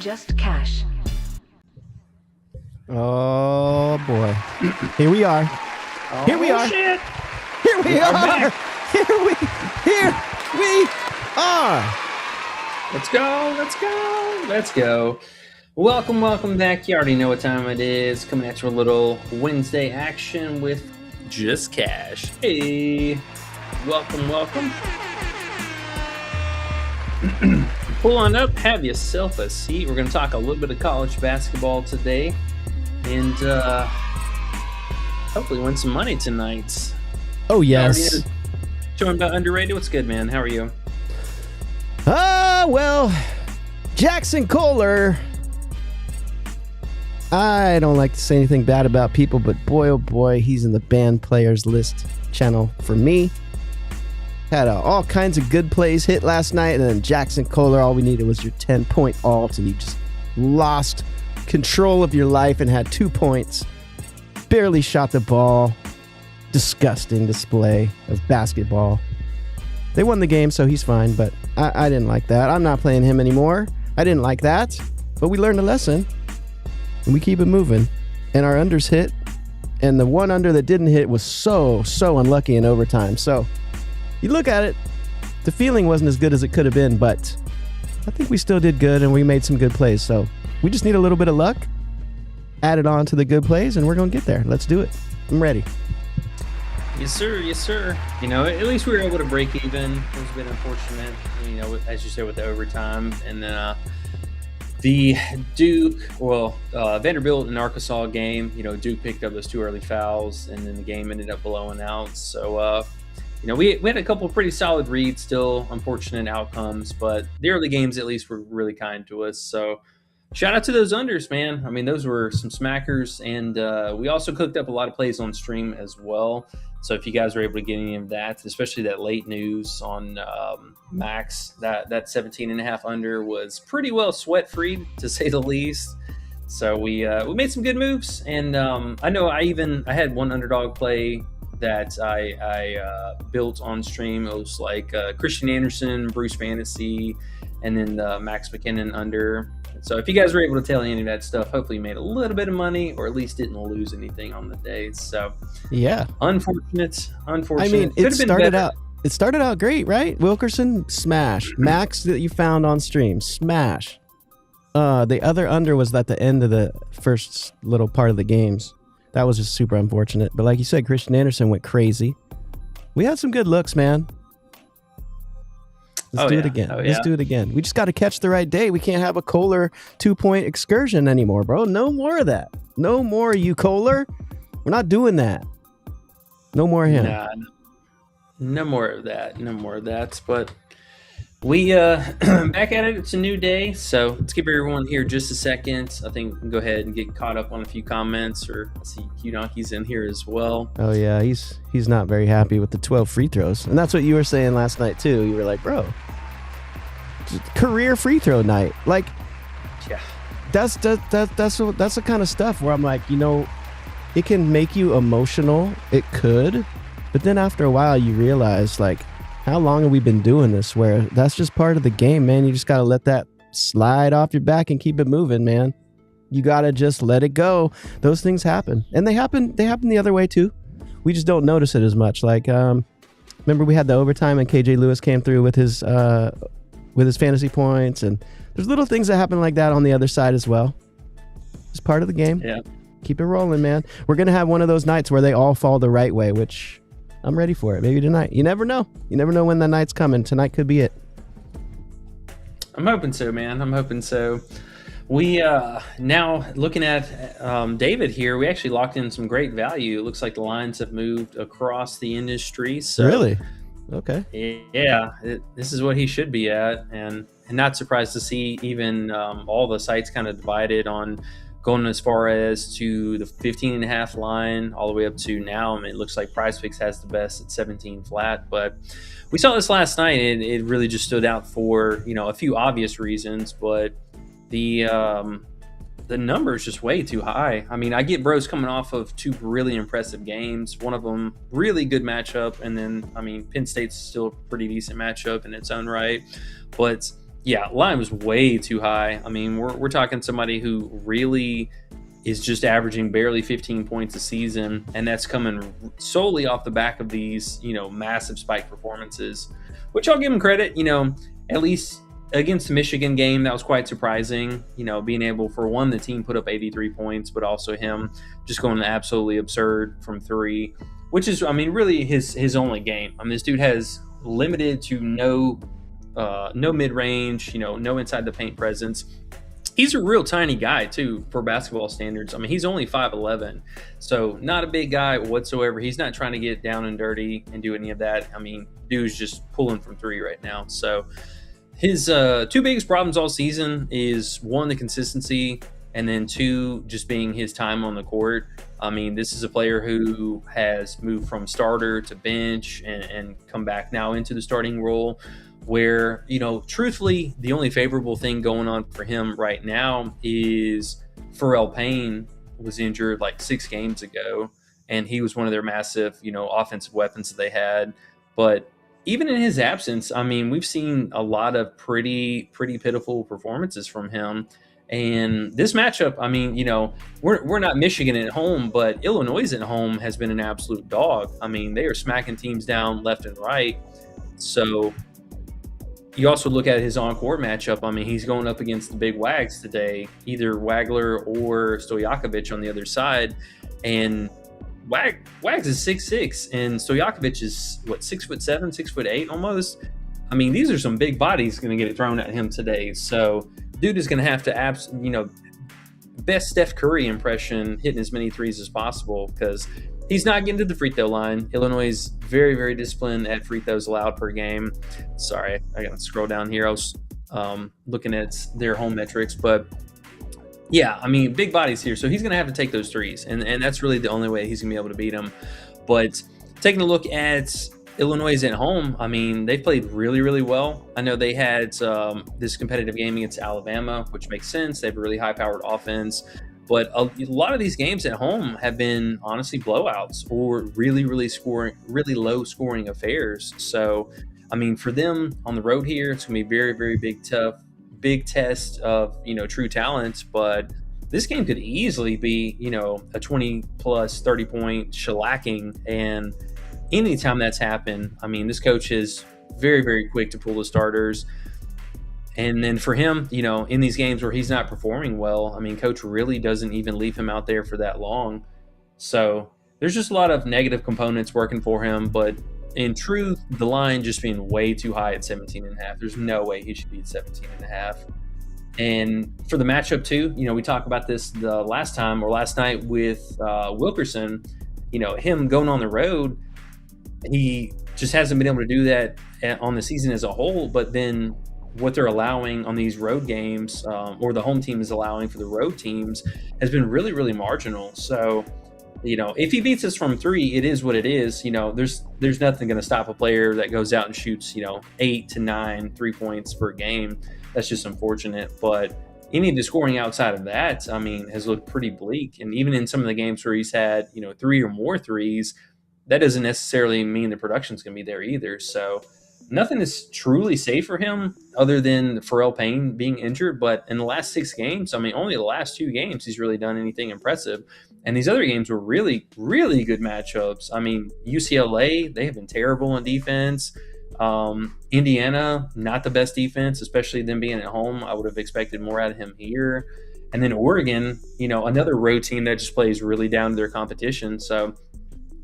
Just cash. Oh boy. Here we are. Here we are. Shit. Here we are. Here we are. Let's go. Welcome back. You already know what time it is. Coming at you a little Wednesday action with Just Cash. Hey, welcome. Pull on up, have yourself a seat. We're going to talk a little bit of college basketball today and hopefully win some money tonight. Oh, yes. Joined by Underrated. What's good, man? How are you? Well, Jackson Kohler. I don't like to say anything bad about people, but boy, oh boy, he's in the banned players list channel for me. Had all kinds of good plays hit last night, and then Jackson Kohler, all we needed was your 10-point alt, and you just lost control of your life and had 2 points. Barely shot the ball. Disgusting display of basketball. They won the game, so he's fine, but I didn't like that. I'm not playing him anymore. I didn't like that, but we learned a lesson, and we keep it moving. And our unders hit, and the one under that didn't hit was so unlucky in overtime. So you look at it, the feeling wasn't as good as it could have been, but I think we still did good, and we made some good plays. So we just need a little bit of luck, add it on to the good plays, and we're going to get there. Let's do it. I'm ready. Yes, sir. You know, at least we were able to break even. It was a bit unfortunate, you know, as you said, with the overtime. And then the Vanderbilt and Arkansas game, you know, Duke picked up those 2 early fouls, and then the game ended up blowing out. So, you know, we had a couple of pretty solid reads, still unfortunate outcomes, but the early games at least were really kind to us. So shout out to those unders, man. I mean, those were some smackers, and we also cooked up a lot of plays on stream as well. So if you guys were able to get any of that, especially that late news on Max, that 17.5 under was pretty well sweat-free, to say the least. So we made some good moves, and I know I had one underdog play that I built on stream. It was like Christian Anderson, Bruce Fantasy, and then Max McKinnon under. So if you guys were able to tell any of that stuff, hopefully you made a little bit of money, or at least didn't lose anything on the day. So yeah, unfortunate. I mean, it started out great, right? Wilkerson, smash. Max that you found on stream, smash. The other under was at the end of the first little part of the games. That was just super unfortunate. But like you said, Christian Anderson went crazy. We had some good looks, man. Let's do it again. Let's do it again. We just got to catch the right day. We can't have a Kohler 2-point excursion anymore, bro. No more of that. No more, you Kohler. We're not doing that. No more of him. Nah, no more of that. But we back at it. It's a new day. So let's give everyone here just a second. I think we can go ahead and get caught up on a few comments, or I see Q-Donkey's in here as well. Oh, yeah. He's not very happy with the 12 free throws. And that's what you were saying last night, too. You were like, bro, career free throw night. Like, yeah, that's the kind of stuff where I'm like, you know, it can make you emotional. It could. But then after a while, you realize, like, how long have we been doing this where that's just part of the game, man? You just got to let that slide off your back and keep it moving, man. You got to just let it go. Those things happen. And they happen the other way too. We just don't notice it as much. Like, remember we had the overtime and KJ Lewis came through with his fantasy points, and there's little things that happen like that on the other side as well. It's part of the game. Yeah. Keep it rolling, man. We're going to have one of those nights where they all fall the right way, which I'm ready for it. Maybe tonight. You never know. You never know when the night's coming. Tonight could be it. I'm hoping so, man. I'm hoping so. We now looking at David here, we actually locked in some great value. It looks like the lines have moved across the industry. So really? Okay. Yeah, this is what he should be at. And not surprised to see even all the sites kind of divided on going as far as to the 15.5 line all the way up to now. I mean, it looks like PrizePicks has the best at 17 flat, but we saw this last night. It really just stood out for, you know, a few obvious reasons, but the number is just way too high. I mean, I get Bros coming off of 2 really impressive games. One of them really good matchup, and then, I mean, Penn State's still a pretty decent matchup in its own right, but Yeah, line was way too high. I mean, we're talking somebody who really is just averaging barely 15 points a season, and that's coming solely off the back of these, massive spike performances, which I'll give him credit, at least against the Michigan game, that was quite surprising, being able, for one, the team put up 83 points, but also him just going absolutely absurd from three, which is, I mean, really his only game. I mean, this dude has limited to no mid-range, no inside the paint presence. He's a real tiny guy, too, for basketball standards. I mean, he's only 5'11", so not a big guy whatsoever. He's not trying to get down and dirty and do any of that. I mean, dude's just pulling from three right now. So his two biggest problems all season is, one, the consistency, and then two, just being his time on the court. I mean, this is a player who has moved from starter to bench and come back now into the starting role, where, truthfully, the only favorable thing going on for him right now is Pharrell Payne was injured like 6 games ago, and he was one of their massive, offensive weapons that they had. But even in his absence, I mean, we've seen a lot of pretty pitiful performances from him. And this matchup, I mean, we're not Michigan at home, but Illinois at home has been an absolute dog. I mean, they are smacking teams down left and right. So you also look at his on-court matchup. I mean, he's going up against the big Wags today, either Wagler or Stojakovic on the other side. And Wags is 6'6", and Stojakovic is, 6'7", 6'8", almost. I mean, these are some big bodies going to get it thrown at him today. So dude is going to have to, best Steph Curry impression, hitting as many threes as possible, because he's not getting to the free throw line. Illinois is very, very disciplined at free throws allowed per game. Sorry, I got to scroll down here. I was looking at their home metrics, but yeah, I mean, big bodies here. So he's going to have to take those threes, and that's really the only way he's going to be able to beat them. But taking a look at Illinois at home, I mean, they've played really, really well. I know they had this competitive game against Alabama, which makes sense. They have a really high-powered offense. But a lot of these games at home have been honestly blowouts or really low scoring affairs. So, I mean, for them on the road here, it's going to be very, very big test of, true talent. But this game could easily be, a 20 plus 30 point shellacking. And anytime that's happened, I mean, this coach is very, very quick to pull the starters. And then for him, in these games where he's not performing well, I mean, coach really doesn't even leave him out there for that long. So there's just a lot of negative components working for him. But in truth, the line just being way too high at 17.5. There's no way he should be at 17.5. And for the matchup too, we talked about this the last night with Wilkerson, him going on the road, he just hasn't been able to do that on the season as a whole. But then what they're allowing on these road games, or the home team is allowing for the road teams, has been really, really marginal. So, if he beats us from three, it is what it is. There's nothing going to stop a player that goes out and shoots, 8 to 9 3 points per game. That's just unfortunate. But any of the scoring outside of that, I mean, has looked pretty bleak. And even in some of the games where he's had, 3 or more threes, that doesn't necessarily mean the production's going to be there either. So nothing is truly safe for him other than Pharrell Payne being injured. But in the last 6 games, I mean, only the last 2 games he's really done anything impressive. And these other games were really, really good matchups. I mean, UCLA, they have been terrible on defense. Indiana, not the best defense, especially them being at home. I would have expected more out of him here. And then Oregon, another road team that just plays really down to their competition. So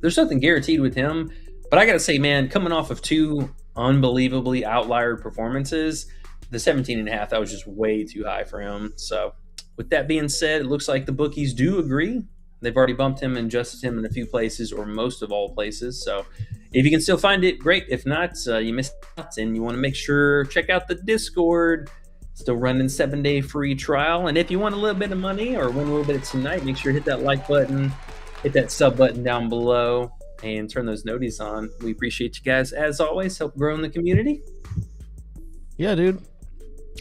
there's nothing guaranteed with him. But I got to say, man, coming off of 2 unbelievably outlier performances, the 17.5, that was just way too high for him. So with that being said, it looks like the bookies do agree. They've already bumped him and adjusted him in a few places, or most of all places. So if you can still find it, great. If not, you missed out, and you want to make sure, check out the Discord. Still running 7-day free trial. And if you want a little bit of money or win a little bit tonight, make sure to hit that like button, hit that sub button down below, and turn those noties on. We appreciate you guys, as always. Help grow in the community. Yeah, dude.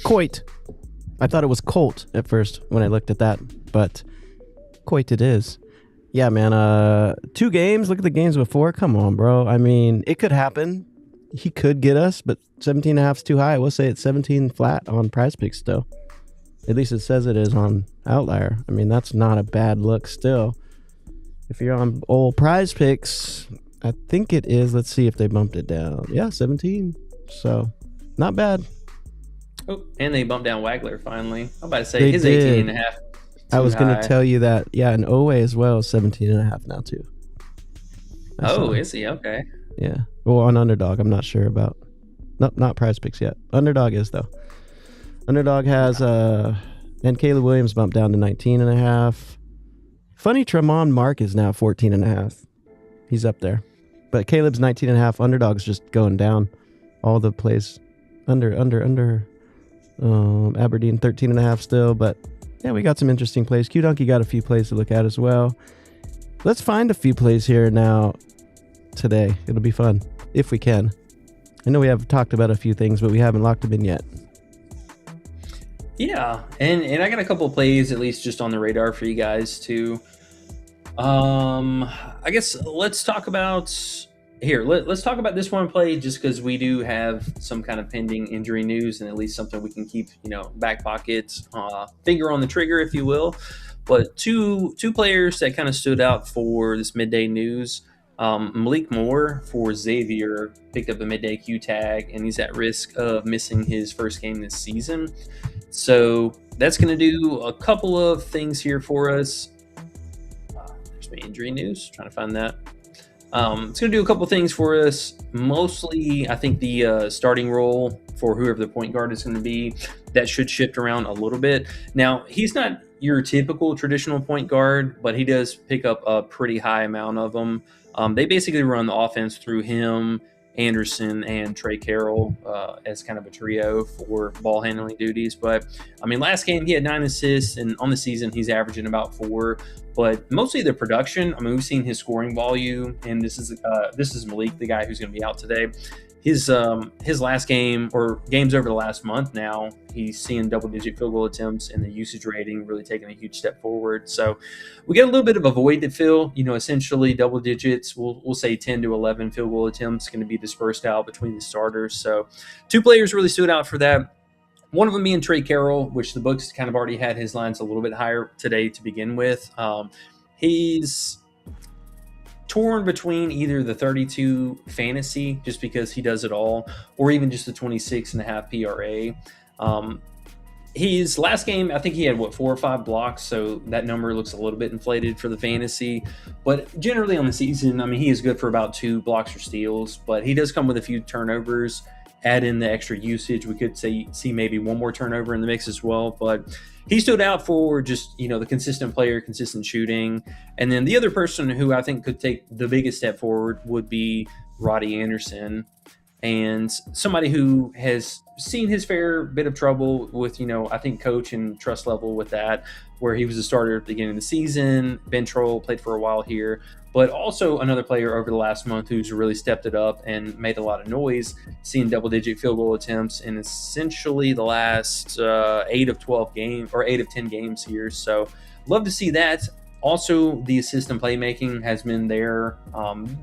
Coit. I thought it was Colt at first when I looked at that, but Coit it is. Yeah, man. 2 games. Look at the games before. Come on, bro. I mean, it could happen. he could get us, but 17.5 is too high. We'll say it's 17 flat on Prize Picks still. At least it says it is on Outlier. I mean, that's not a bad look still. If you're on old Prize Picks, I think it is. Let's see if they bumped it down. Yeah, 17. So, not bad. Oh, and they bumped down Wagler finally. I'm about to say They his did. 18.5. I was going to tell you that. Yeah, and Owe as well, 17.5 now too. Is he? Okay. Yeah. Well, on Underdog, I'm not sure about. Nope, not Prize Picks yet. Underdog is though. Underdog has and Caleb Williams bumped down to 19.5. Funny, Tremont Mark is now 14.5. He's up there, but Caleb's 19.5. Underdog's just going down. All the plays under. Aberdeen 13.5 still, but yeah, we got some interesting plays. Q Donkey got a few plays to look at as well. Let's find a few plays here now today. It'll be fun if we can. I know we have talked about a few things, but we haven't locked them in yet. Yeah, and I got a couple of plays at least just on the radar for you guys too. I guess let's talk about here. Let's talk about this one play just because we do have some kind of pending injury news and at least something we can keep, back pocket, finger on the trigger, if you will. But two players that kind of stood out for this midday news. Malik Moore for Xavier picked up a midday Q tag, and he's at risk of missing his first game this season. So that's going to do a couple of things here for us. There's my injury news. Trying to find that. It's going to do a couple of things for us. Mostly, I think the starting role for whoever the point guard is going to be, that should shift around a little bit. Now, he's not your typical traditional point guard, but he does pick up a pretty high amount of them. They basically run the offense through him, Anderson, and Trey Carroll as kind of a trio for ball handling duties. But I mean, last game he had 9 assists, and on the season he's averaging about 4. But mostly the production. I mean, we've seen his scoring volume, and this is Malik, the guy who's going to be out today. His last game or games over the last month now, he's seeing double-digit field goal attempts, and the usage rating really taking a huge step forward. So we get a little bit of a void to fill. Essentially double digits. We'll say 10 to 11 field goal attempts going to be dispersed out between the starters. So 2 players really stood out for that. One of them being Trey Carroll, which the books kind of already had his lines a little bit higher today to begin with. He's torn between either the 32 fantasy, just because he does it all, or even just the 26.5 PRA. His last game, I think he had 4 or 5 blocks, so that number looks a little bit inflated for the fantasy. But generally on the season, I mean, he is good for about 2 blocks or steals, but he does come with a few turnovers. Add in the extra usage, we could see maybe one more turnover in the mix as well. But he stood out for just, the consistent player, consistent shooting. And then the other person who I think could take the biggest step forward would be Roddy Anderson, and somebody who has seen his fair bit of trouble with, I think coach and trust level with that, where he was a starter at the beginning of the season, bench role, played for a while here, but also another player over the last month who's really stepped it up and made a lot of noise, seeing double-digit field goal attempts in essentially the last 8 of 10 games here. So love to see that. Also, the assist and playmaking has been there.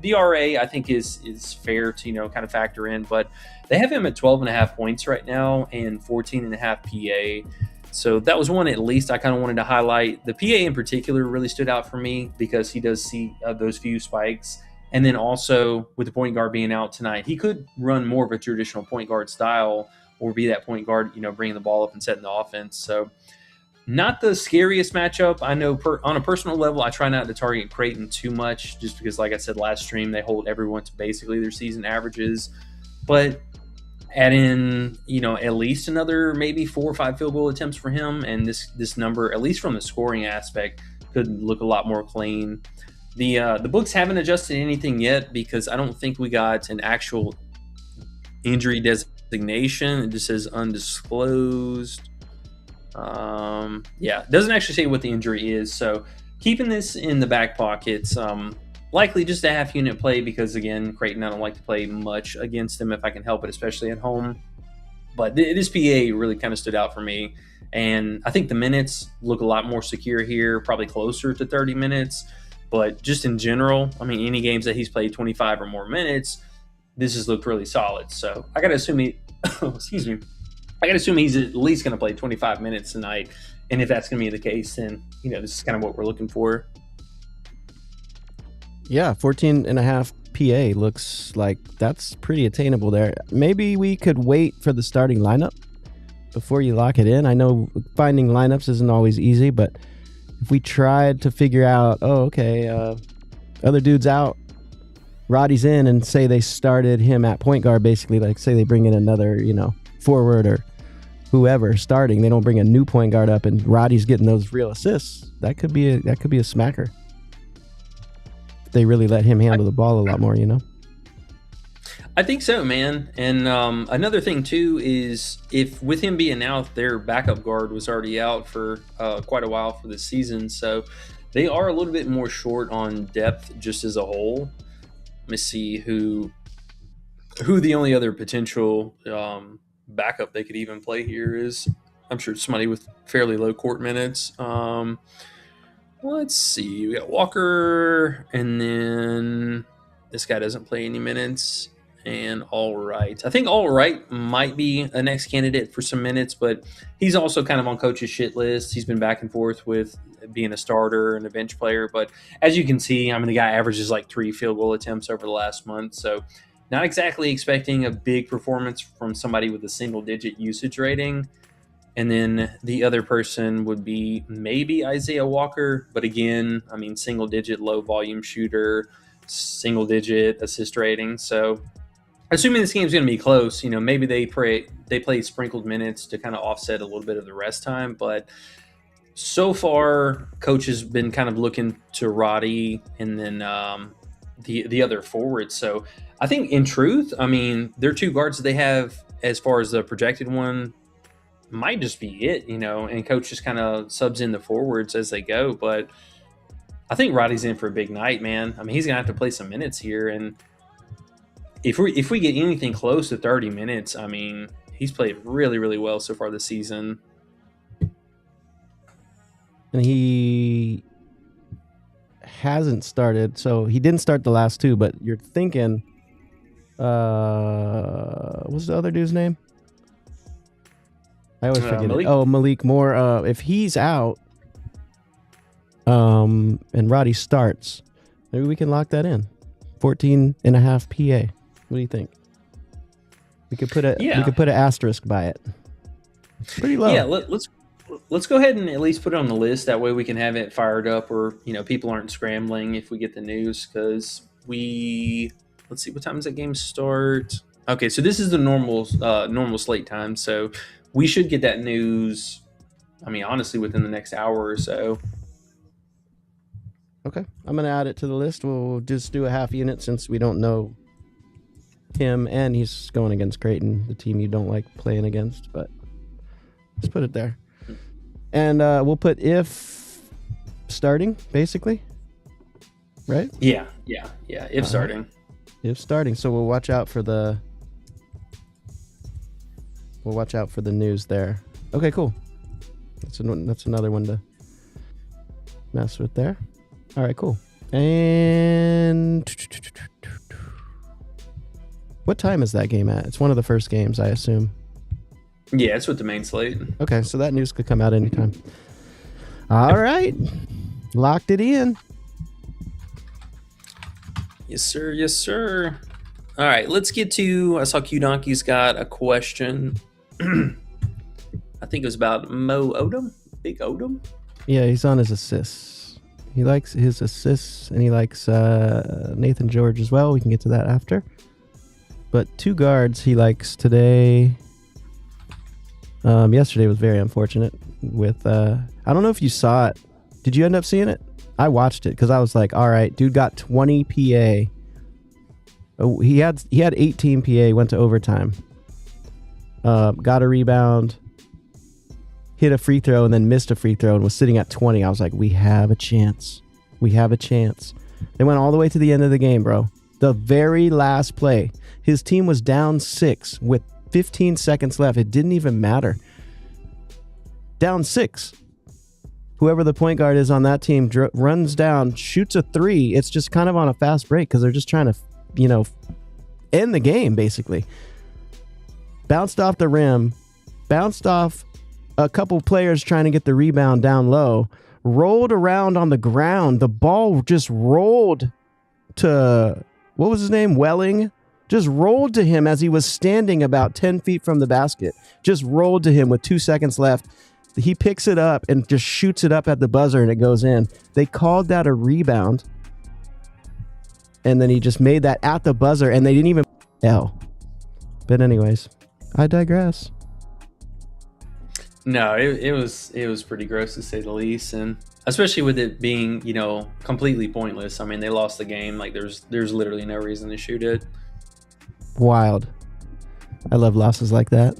The RA, I think, is fair to, kind of factor in, but they have him at 12.5 points right now and 14.5 PA. So that was one at least I kind of wanted to highlight. The PA in particular really stood out for me because he does see those few spikes. And then also with the point guard being out tonight, he could run more of a traditional point guard style or be that point guard, bringing the ball up and setting the offense. So not the scariest matchup. I know on a personal level, I try not to target Creighton too much just because, like I said last stream, they hold everyone to basically their season averages. But add in, at least another maybe 4 or 5 field goal attempts for him, and this number, at least from the scoring aspect, could look a lot more clean. The books haven't adjusted anything yet because I don't think we got an actual injury designation. It just says undisclosed. It doesn't actually say what the injury is, so keeping this in the back pockets. Likely just a half unit play because, again, Creighton, I don't like to play much against them if I can help it, especially at home. But this PA really kind of stood out for me. And I think the minutes look a lot more secure here, probably closer to 30 minutes. But just in general, I mean, any games that he's played 25 or more minutes, this has looked really solid. So I got to assume excuse me, I got to assume he's at least going to play 25 minutes tonight. And if that's going to be the case, then, this is kind of what we're looking for. Yeah, 14.5 PA looks like that's pretty attainable there. Maybe we could wait for the starting lineup before you lock it in. I know finding lineups isn't always easy, but if we tried to figure out, other dude's out, Roddy's in, and say they started him at point guard, basically, like say they bring in another, forward or whoever starting, they don't bring a new point guard up, and Roddy's getting those real assists. That could be a smacker. They really let him handle the ball a lot more, I think so, man. And another thing too is if with him being out, their backup guard was already out for quite a while for the season, so they are a little bit more short on depth just as a whole. Let me see who the only other potential backup they could even play here is. I'm sure somebody with fairly low court minutes. Let's see. We got Walker, and then this guy doesn't play any minutes. And All Right. I think All Right might be a next candidate for some minutes, but he's also kind of on coach's shit list. He's been back and forth with being a starter and a bench player. But as you can see, the guy averages like 3 field goal attempts over the last month. So not exactly expecting a big performance from somebody with a single-digit usage rating. And then the other person would be maybe Isaiah Walker. But again, single-digit low-volume shooter, single-digit assist rating. So assuming this game's going to be close, maybe they play sprinkled minutes to kind of offset a little bit of the rest time. But so far, coach has been kind of looking to Roddy and then the other forwards. So I think in truth, their 2 guards that they have as far as the projected one might just be it, and coach just kind of subs in the forwards as they go. But I think Roddy's in for a big night, man. He's going to have to play some minutes here. And if we get anything close to 30 minutes, he's played really, really well so far this season. And he hasn't started, so he didn't start the last 2, but you're thinking, what's the other dude's name? I always forget Malik. it. Oh, Malik Moore. If he's out, and Roddy starts, maybe we can lock that in. 14.5 PA. What do you think? We could put an asterisk by it. It's pretty low. Yeah, let's go ahead and at least put it on the list. That way we can have it fired up, or people aren't scrambling if we get the news. Because let's see, what time does that game start? Okay, so this is the normal slate time. So we should get that news. Honestly, within the next hour or so. Okay, I'm gonna add it to the list. We'll just do a half unit since we don't know him, and he's going against Creighton, the team you don't like playing against. But let's put it there, and we'll put if starting, basically, right? Yeah. If starting. If starting, so we'll watch out for the news there. Okay, cool. That's another one to mess with there. All right, cool. And what time is that game at? It's one of the first games, I assume. Yeah, it's with the main slate. Okay, so that news could come out anytime. All right. Locked it in. Yes, sir. Yes, sir. All right, let's get to, I saw Q Donkey's got a question. I think it was about Mo Odom, Big Odom. Yeah, he's on his assists. He likes his assists, and he likes Nathan George as well. We can get to that after. But 2 guards he likes today. Yesterday was very unfortunate with, I don't know if you saw it. Did you end up seeing it? I watched it because I was like, all right, dude got 20 PA. Oh, he had 18 PA, went to overtime. Got a rebound, hit a free throw, and then missed a free throw and was sitting at 20. I was like, we have a chance. We have a chance. They went all the way to the end of the game, bro. The very last play. His team was down 6 with 15 seconds left. It didn't even matter. Down 6. Whoever the point guard is on that team runs down, shoots a 3. It's just kind of on a fast break because they're just trying to, end the game, basically. Bounced off the rim, bounced off a couple players trying to get the rebound down low, rolled around on the ground. The ball just rolled to, what was his name? Welling. Just rolled to him as he was standing about 10 feet from the basket. Just rolled to him with 2 seconds left. He picks it up and just shoots it up at the buzzer and it goes in. They called that a rebound. And then he just made that at the buzzer and they didn't even L. But anyways, I digress. No, it was pretty gross to say the least, and especially with it being, you know, completely pointless. I mean, they lost the game. Like there's literally no reason to shoot it. Wild. I love losses like that.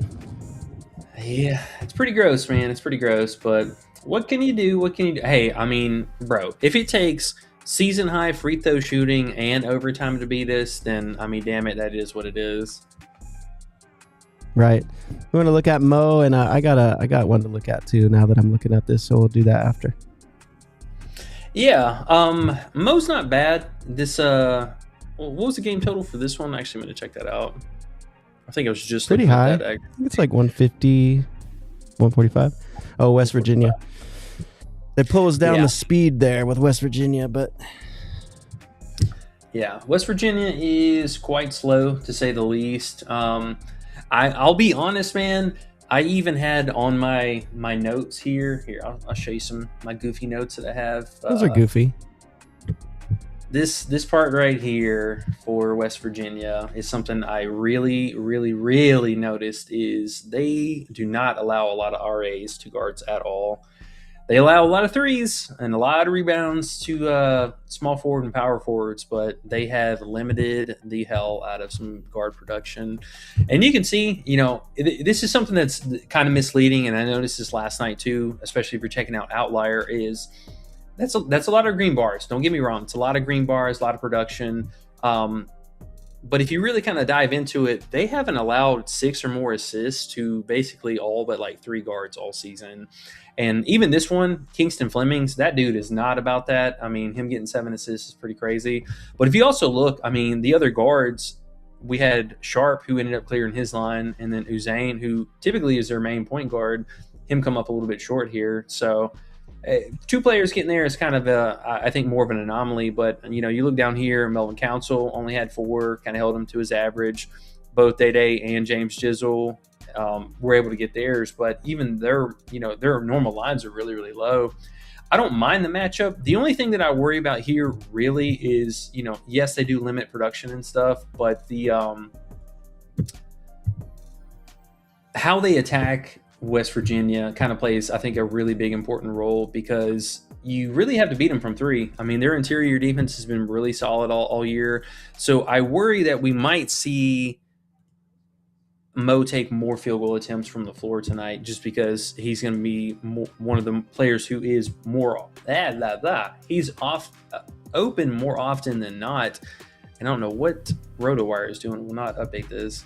Yeah, it's pretty gross, man. It's pretty gross, but what can you do? What can you do? Hey, I mean, bro, if it takes season high free throw shooting and overtime to beat us, then I mean, damn it, that is what it is. Right. We want to look at Mo, and I got one to look at too now that I'm looking at this, so we'll do that after. Yeah, Mo's not bad. This what was the game total for this one? Actually, I'm gonna check that out. I think it was just pretty high. I think it's like 150, 145. Oh, West Virginia. It pulls down the speed there with West Virginia, but yeah, West Virginia is quite slow to say the least. I'll be honest, man. I even had on my notes here. Here, I'll show you some my goofy notes that I have. Those are goofy. This part right here for West Virginia is something I really, really, really noticed is they do not allow a lot of RAs to guards at all. They allow a lot of threes and a lot of rebounds to small forward and power forwards, but they have limited the hell out of some guard production. And you can see, you know, this is something that's kind of misleading, and I noticed this last night too, especially if you're checking out Outlier, is that's a lot of green bars. Don't get me wrong. It's a lot of green bars, a lot of production. But if you really kind of dive into it, they haven't allowed 6 or more assists to basically all but like 3 guards all season. And even this one, Kingston Flemings, that dude is not about that. I mean, him getting 7 assists is pretty crazy. But if you also look, I mean, the other guards, we had Sharp, who ended up clearing his line, and then Usain, who typically is their main point guard, him come up a little bit short here. So 2 players getting there is kind of, I think, more of an anomaly. But, you know, you look down here, Melvin Council only had 4, kind of held him to his average. Both Day and James Jizzle were able to get theirs, but even their normal lines are really, really low. I don't mind the matchup. The only thing that I worry about here really is, you know, yes, they do limit production and stuff, but the how they attack West Virginia kind of plays, I think, a really big important role, because you really have to beat them from 3. I mean, their interior defense has been really solid all year. So I worry that we might see Mo take more field goal attempts from the floor tonight, just because he's going to be one of the players who is more he's open more often than not. And I don't know what RotoWire is doing. We'll not update this.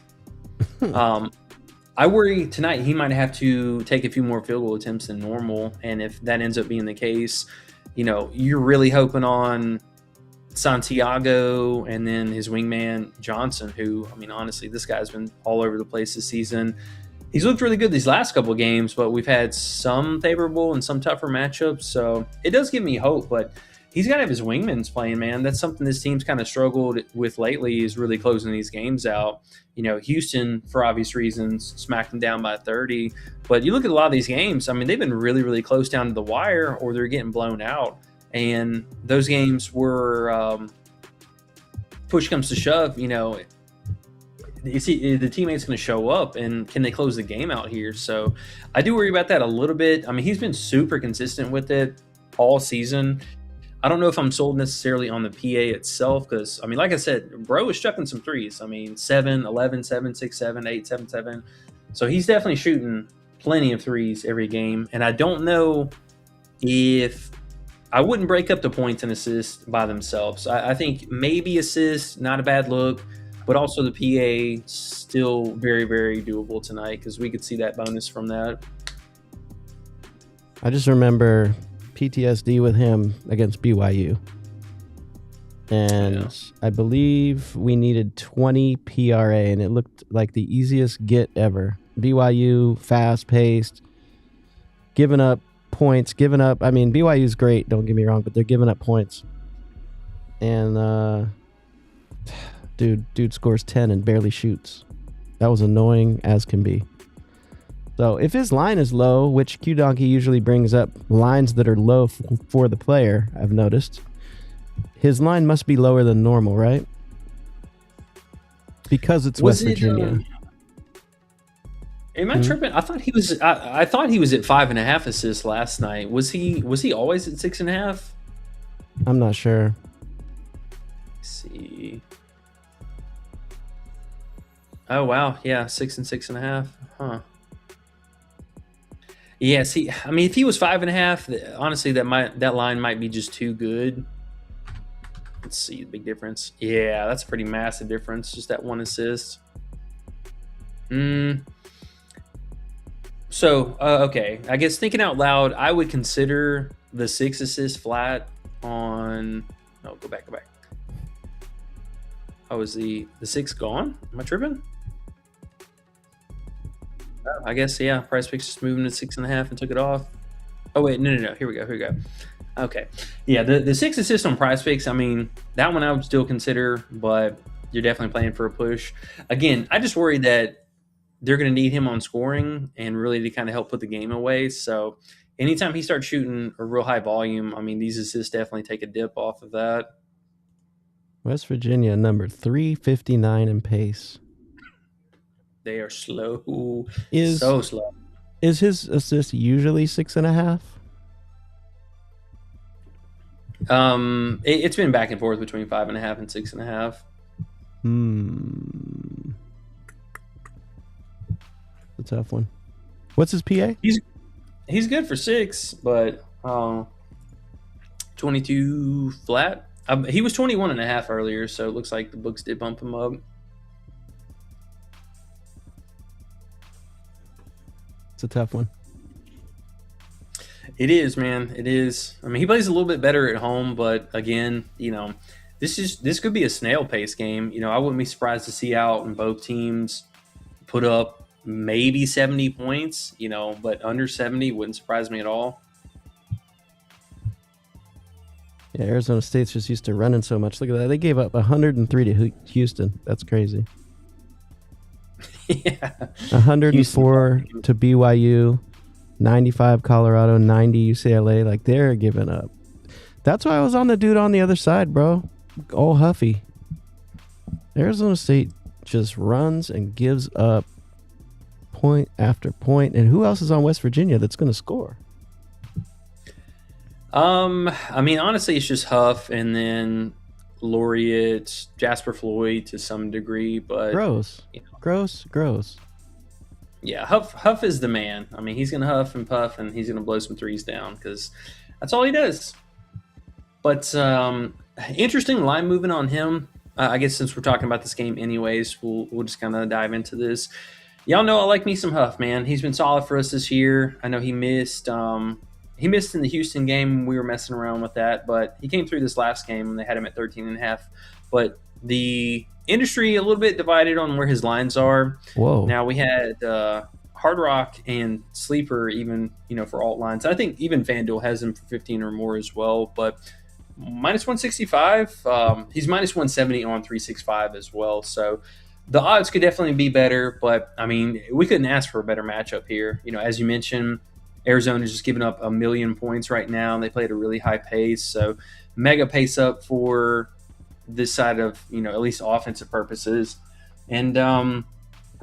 I worry tonight he might have to take a few more field goal attempts than normal, and if that ends up being the case, you know, you're really hoping on Santiago and then his wingman Johnson, who, I mean, honestly, this guy's been all over the place this season. He's looked really good these last couple of games, but we've had some favorable and some tougher matchups, so it does give me hope. But he's got to have his wingmans playing, man. That's something this team's kind of struggled with lately, is really closing these games out. You know, Houston, for obvious reasons, smacked them down by 30. But you look at a lot of these games, I mean, they've been really, really close down to the wire, or they're getting blown out. And those games were, push comes to shove, you know, you see the teammate's going to show up, and can they close the game out here? So I do worry about that a little bit. I mean, he's been super consistent with it all season. I don't know if I'm sold necessarily on the PA itself, because, I mean, like I said, bro is chucking some threes. I mean, 7, 11, 7, 6, 7, 8, 7, 7. So he's definitely shooting plenty of threes every game. And I don't know if I wouldn't break up the points and assists by themselves. I think maybe assists, not a bad look, but also the PA still very, very doable tonight, because we could see that bonus from that. I just remember PTSD with him against BYU. And I believe we needed 20 PRA, and it looked like the easiest get ever. BYU, fast-paced, giving up points, I mean, BYU's great, don't get me wrong, but they're giving up points. And, dude scores 10 and barely shoots. That was annoying as can be. So if his line is low, which Q-Donkey usually brings up lines that are low for the player, I've noticed, his line must be lower than normal, right? Because it's West Virginia. Am I tripping? I thought he was. I thought he was at 5.5 assists last night. Was he always at 6.5? I'm not sure. Let's see. Oh wow, yeah, 6 and 6.5. Huh. Yeah, see, I mean, if he was 5.5, honestly, that line might be just too good. Let's see the big difference. Yeah, that's a pretty massive difference. Just that one assist. So, okay. I guess thinking out loud, I would consider the 6 assist flat on. No, go back. Oh, is the 6 gone? Am I tripping? Oh, I guess, yeah. Price Picks just moving to 6.5 and took it off. Oh, wait. No. Here we go. Okay. Yeah, the 6 assists on Price Picks, I mean, that one I would still consider, but you're definitely playing for a push. Again, I just worry that they're going to need him on scoring and really to kind of help put the game away. So anytime he starts shooting a real high volume, I mean, these assists definitely take a dip off of that. West Virginia, number 359 in pace. They are slow. So slow. Is his assist usually 6.5? It's been back and forth between 5.5 and 6.5. A tough one. What's his PA? He's good for 6, but 22 flat. He was 21.5 earlier, so it looks like the books did bump him up. It's a tough one. It is, man. It is. I mean, he plays a little bit better at home, but again, this could be a snail pace game. I wouldn't be surprised to see out and both teams put up maybe 70 points, but under 70 wouldn't surprise me at all. Yeah, Arizona State's just used to running so much. Look at that. They gave up 103 to Houston. That's crazy. Yeah. 104 to BYU, 95 Colorado, 90 UCLA. Like, they're giving up. That's why I was on the dude on the other side, bro. All Huffy. Arizona State just runs and gives up point after point. And who else is on West Virginia that's going to score? I mean, honestly, it's just Huff and then Laureate, Jasper Floyd to some degree, but gross. Yeah, Huff is the man. I mean, he's gonna huff and puff, and he's gonna blow some threes down because that's all he does. But interesting line movement on him. I guess since we're talking about this game, anyways, we'll just kind of dive into this. Y'all know I like me some Huff, man. He's been solid for us this year. I know he missed. He missed in the Houston game. We were messing around with that, but he came through this last game and they had him at 13.5. But the industry a little bit divided on where his lines are. Whoa. Now we had Hard Rock and Sleeper even, for alt lines. I think even FanDuel has him for 15 or more as well, but minus 165. He's minus 170 on 365 as well. So the odds could definitely be better, but I mean, we couldn't ask for a better matchup here. As you mentioned, Arizona's just giving up 1 million points right now, and they play at a really high pace. So mega pace up for this side of, at least offensive purposes. And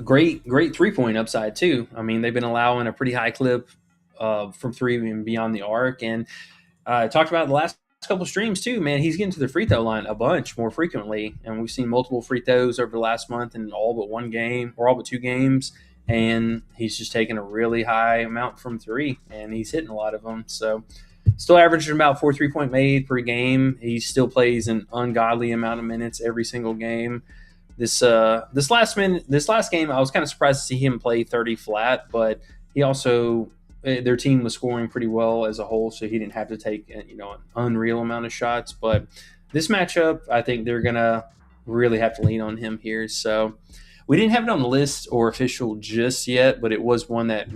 great 3-point upside too. I mean, they've been allowing a pretty high clip from 3 and beyond the arc. And I talked about the last couple streams too, man. He's getting to the free throw line a bunch more frequently. And we've seen multiple free throws over the last month in all but one game or all but 2 games. And he's just taking a really high amount from 3, and he's hitting a lot of them. So still averaging about 4 3-point made per game. He still plays an ungodly amount of minutes every single game. This last game, I was kind of surprised to see him play 30 flat, but he also their team was scoring pretty well as a whole, so he didn't have to take an unreal amount of shots. But this matchup, I think they're gonna really have to lean on him here. So we didn't have it on the list or official just yet, but it was one that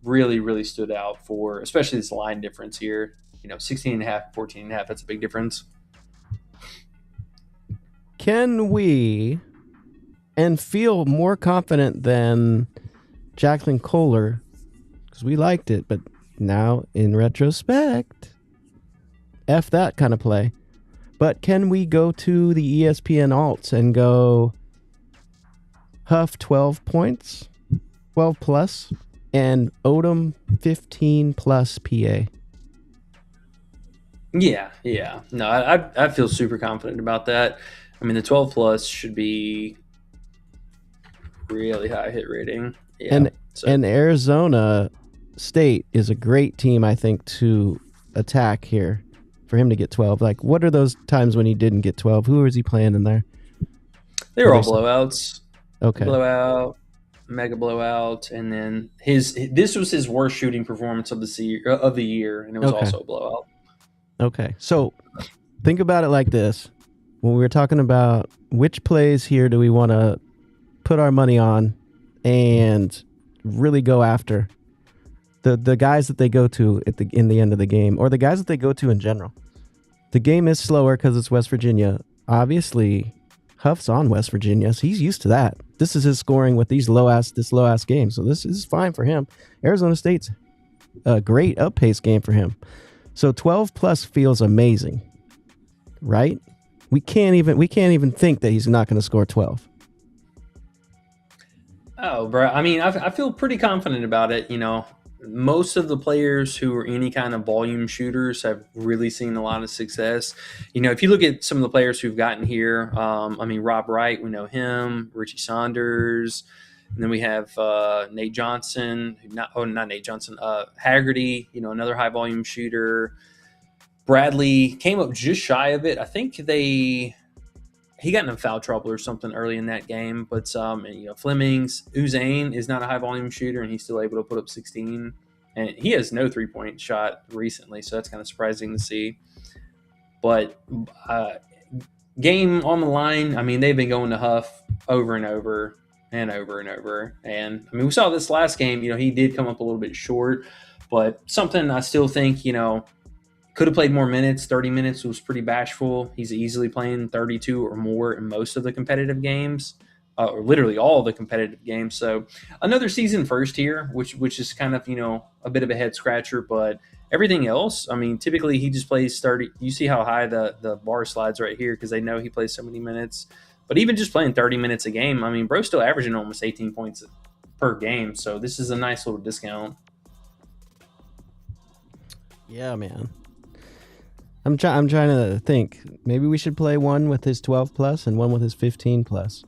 really, really stood out for, especially this line difference here. 16 and a half, 14 and a half. That's a big difference. Can we and feel more confident than Jacqueline Kohler, because we liked it, but now in retrospect, F that kind of play. But can we go to the ESPN alts and go Huff 12 points, 12 plus, and Odom 15 plus PA? Yeah. No, I feel super confident about that. I mean, the 12 plus should be really high hit rating. Yeah. And Arizona State is a great team, I think, to attack here for him to get 12. Like, what are those times when he didn't get 12? Who was he playing in there? They were all blowouts. Okay. Blowout, mega blowout, and then this was his worst shooting performance of the year, and it was also a blowout. Okay. So think about it like this. When we were talking about which plays here do we want to put our money on and really go after, the guys that they go to in the end of the game, or the guys that they go to in general. The game is slower because it's West Virginia. Obviously, Huff's on West Virginia, so he's used to that. This is his scoring with this low ass game, so this is fine for him. Arizona State's a great up pace game for him. So 12 plus feels amazing, right? We can't even think that he's not going to score 12. Oh, bro. I mean, I feel pretty confident about it. Most of the players who are any kind of volume shooters have really seen a lot of success. If you look at some of the players who've gotten here, Rob Wright, we know him, Richie Saunders, and then we have Nate Johnson, not Nate Johnson, Haggerty, another high volume shooter. Bradley came up just shy of it. I think he got in foul trouble or something early in that game, but Flemings, Uzain is not a high volume shooter, and he's still able to put up 16, and he has no 3-point shot recently, so that's kind of surprising to see. But game on the line, they've been going to Huff over and over and over and over, and we saw this last game. He did come up a little bit short, but something I still think could have played more minutes. 30 minutes was pretty bashful. He's easily playing 32 or more in most of the competitive games, or literally all the competitive games. So another season first here, which is kind of, a bit of a head scratcher, but everything else, typically he just plays 30. You see how high the bar slides right here because they know he plays so many minutes. But even just playing 30 minutes a game, bro's still averaging almost 18 points per game. So this is a nice little discount. Yeah, man. I'm trying to think. Maybe we should play one with his 12 plus and one with his 15 plus.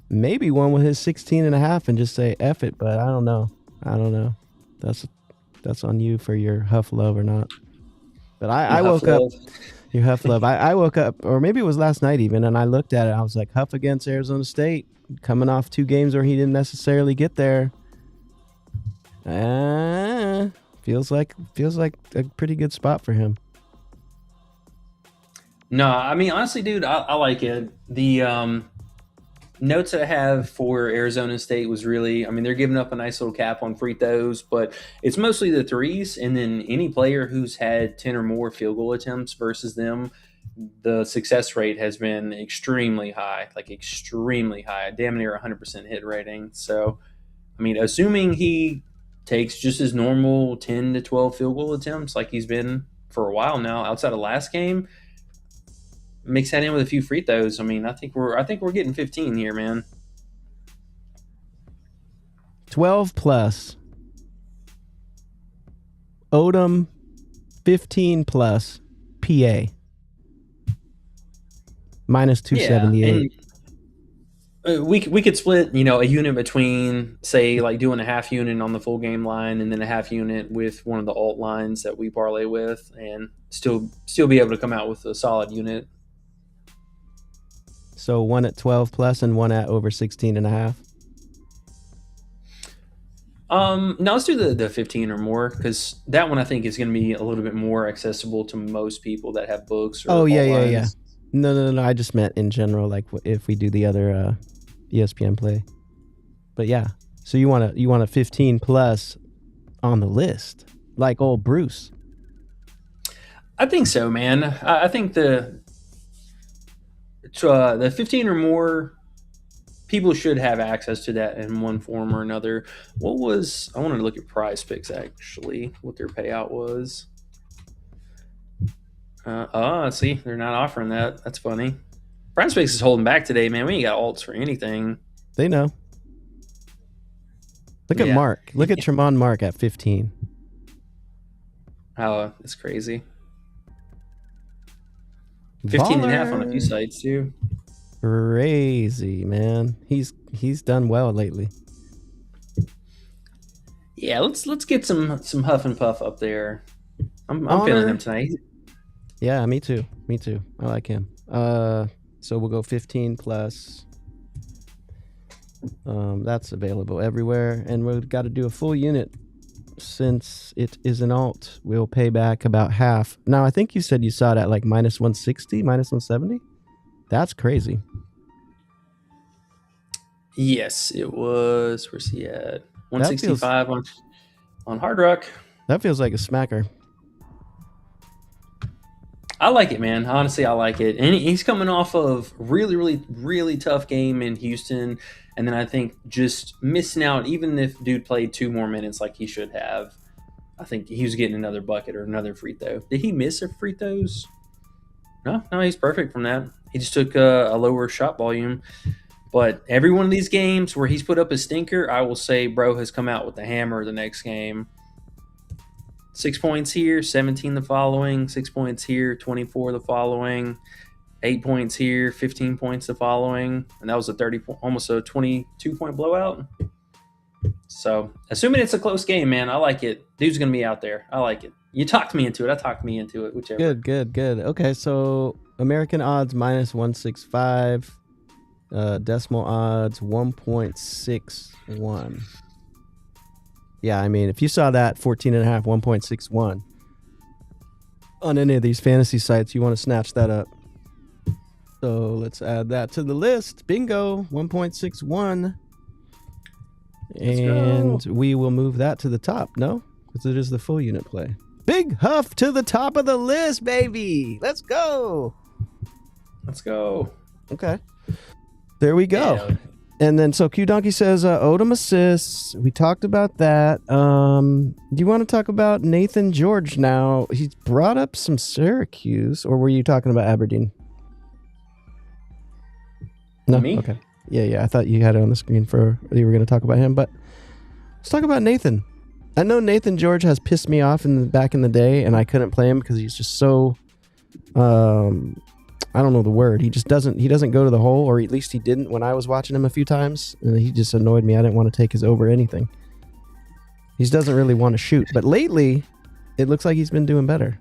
Maybe one with his 16 and a half and just say F it, but I don't know. That's on you for your Huff love or not. But I woke up, your Huff love. I woke up, or maybe it was last night even, and I looked at it. I was like, Huff against Arizona State, coming off 2 games where he didn't necessarily get there. Feels like a pretty good spot for him. No, honestly, dude, I like it. The notes that I have for Arizona State was really, they're giving up a nice little cap on free throws, but it's mostly the threes. And then any player who's had 10 or more field goal attempts versus them, the success rate has been extremely high, damn near 100% hit rating. So, assuming he takes just his normal 10 to 12 field goal attempts like he's been for a while now, outside of last game, mix that in with a few free throws. I think we're getting 15 here, man. 12 plus. Odom 15 plus PA. Minus 278. Yeah, we could split, a unit between, say, like doing a half unit on the full game line and then a half unit with one of the alt lines that we parlay with, and still be able to come out with a solid unit. So one at 12 plus and one at over 16 and a half. No, let's do the 15 or more, because that one I think is going to be a little bit more accessible to most people that have books. Or yeah. No. I just meant in general, like if we do the other ESPN play. But yeah, so you want a 15 plus on the list, like old Bruce. I think so, man. I think the 15 or more people should have access to that in one form or another. I wanted to look at Prize Picks actually, what their payout was. See, they're not offering that. That's funny. Prize Picks is holding back today, man. We ain't got alts for anything. They know. Look at Mark. Look at Tremont Mark at 15. Oh, it's crazy. 15.5 on a few sites too. Crazy, man. He's done well lately. Yeah, let's get some Huff and Puff up there. I'm feeling him tonight. Yeah, me too. I like him. So we'll go 15 plus. That's available everywhere, and we've got to do a full unit. Since it is an alt, we'll pay back about half. Now, I think you said you saw it at like minus 160, minus 170. That's crazy. Yes, it was. Where's he at? 165 on Hard Rock. That feels like a smacker. I like it, man. Honestly, I like it. And he's coming off of really, really, really tough game in Houston. And then I think just missing out, even if dude played 2 more minutes like he should have, I think he was getting another bucket or another free throw. Did he miss a free throws? No, he's perfect from that. He just took a lower shot volume. But every one of these games where he's put up a stinker, I will say bro has come out with the hammer the next game. 6 points here, 17 the following. 6 points here, 24 the following. 8 points here, 15 points the following. And that was almost a 22-point blowout. So, assuming it's a close game, man, I like it. Dude's going to be out there. I like it. You talked me into it. I talked me into it, whichever. Good. Okay, so American odds minus 165. Decimal odds 1.61. Yeah, I mean, if you saw that 14.5, 1.61 on any of these fantasy sites, you want to snatch that up. So let's add that to the list. Bingo, 1.61. And we will move that to the top, no? Because it is the full unit play. Big Huff to the top of the list, baby. Let's go. Okay. There we go. Yeah. And then, so Q Donkey says, Odom assists. We talked about that. Do you want to talk about Nathan George now? He's brought up some Syracuse, or were you talking about Aberdeen? No? Me? Okay. Yeah. I thought you had it on the screen you were going to talk about him, but let's talk about Nathan. I know Nathan George has pissed me off back in the day, and I couldn't play him because he's just so, I don't know the word. He doesn't go to the hole, or at least he didn't when I was watching him a few times, and he just annoyed me. I didn't want to take his over anything. He just doesn't really want to shoot, but lately it looks like he's been doing better.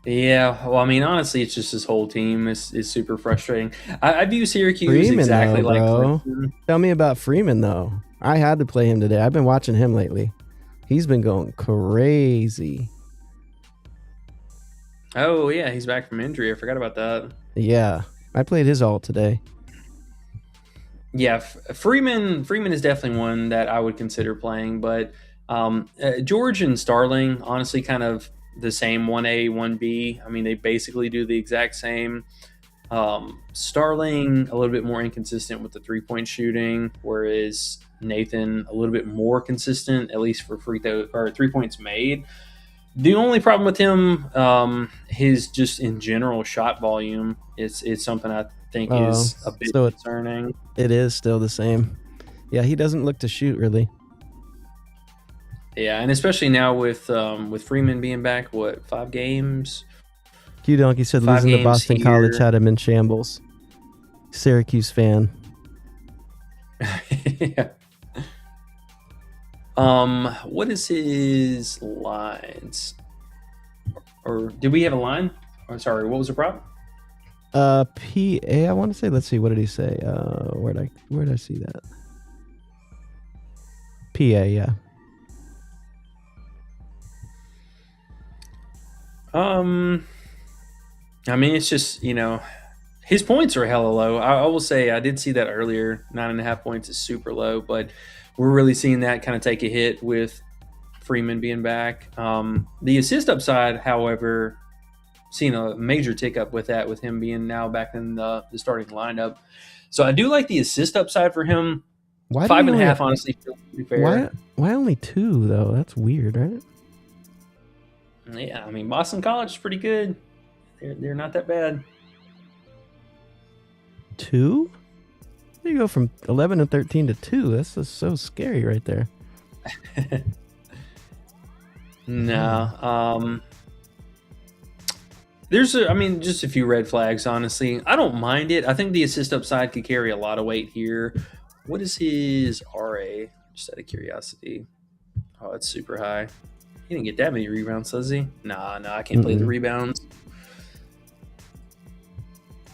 Yeah, well, I mean, honestly, it's just his whole team is super frustrating. I view Syracuse exactly like Clemson. Tell me about Freeman, though. I had to play him today. I've been watching him lately. He's been going crazy. Oh, yeah, he's back from injury. I forgot about that. Yeah, I played his alt today. Yeah, Freeman is definitely one that I would consider playing, but George and Starling, honestly, kind of the same 1A, 1B. I mean, they basically do the exact same. Starling, a little bit more inconsistent with the three-point shooting, whereas Nathan, a little bit more consistent, at least for free throw or 3 points made. The only problem with him, his just in general shot volume, it's something I think is a bit concerning. It is still the same. Yeah, he doesn't look to shoot really. Yeah, and especially now with Freeman being back, 5 games? Q Donkey said losing to Boston College had him in shambles. Syracuse fan. Yeah. What is his lines? Or did we have a line? Oh, sorry, what was the prop? PA, I want to say. Let's see. What did he say? Where did I see that? PA, yeah. I mean, it's just his points are hella low. I will say I did see that earlier. 9.5 points is super low, but we're really seeing that kind of take a hit with Freeman being back. The assist upside, however, seeing a major tick up with that, with him being now back in the starting lineup. So I do like the assist upside for him. Why 5.5, honestly, feels pretty fair. Why only 2 though? That's weird, right? Yeah, I mean, Boston College is pretty good. They're not that bad. 2? You go from 11 and 13 to 2. That's just so scary right there. No. There's just a few red flags, honestly. I don't mind it. I think the assist upside could carry a lot of weight here. What is his RA? Just out of curiosity. Oh, it's super high. He didn't get that many rebounds, does he? Nah, I can't play the rebounds.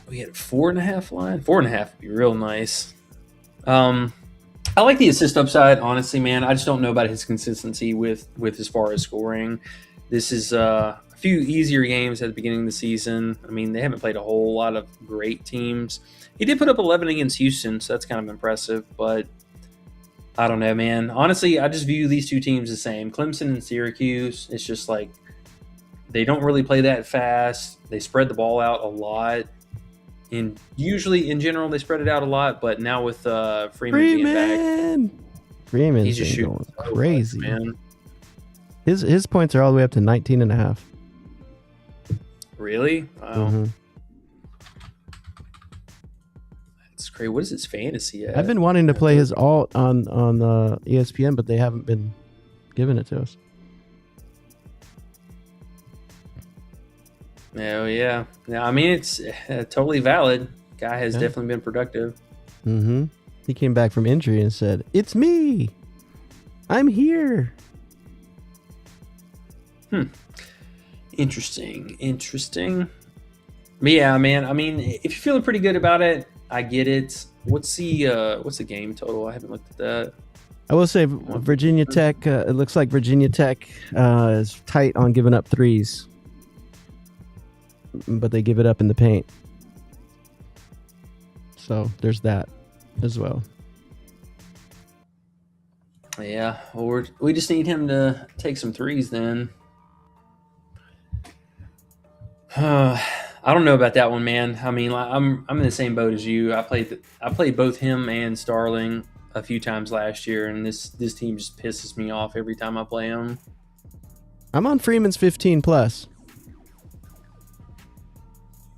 We had a 4.5 line. 4.5 would be real nice. I like the assist upside, honestly, man. I just don't know about his consistency with as far as scoring. This is a few easier games at the beginning of the season. I mean, they haven't played a whole lot of great teams. He did put up 11 against Houston, so that's kind of impressive, but I don't know, man. Honestly, I just view these two teams the same. Clemson and Syracuse, it's just like they don't really play that fast. They spread the ball out a lot. And usually, in general, they spread it out a lot, but now with Freeman being back, Freeman's just shooting crazy, man. His points are all the way up to 19.5. Really? Wow. That's crazy. What is his fantasy at? I've been wanting to play his alt on ESPN, but they haven't been giving it to us. Oh, yeah. I mean, it's totally valid. Guy has definitely been productive. He came back from injury and said, "It's me. I'm here." Interesting. But yeah, man. I mean, if you're feeling pretty good about it, I get it. What's the game total? I haven't looked at that. I will say Virginia Tech. It looks like Virginia Tech is tight on giving up threes, but they give it up in the paint. So there's that as well. Yeah, well, we just need him to take some threes then. I don't know about that one, man. I mean, I'm in the same boat as you. I played both him and Starling a few times last year, and this team just pisses me off every time I play him. I'm on Freeman's 15 plus.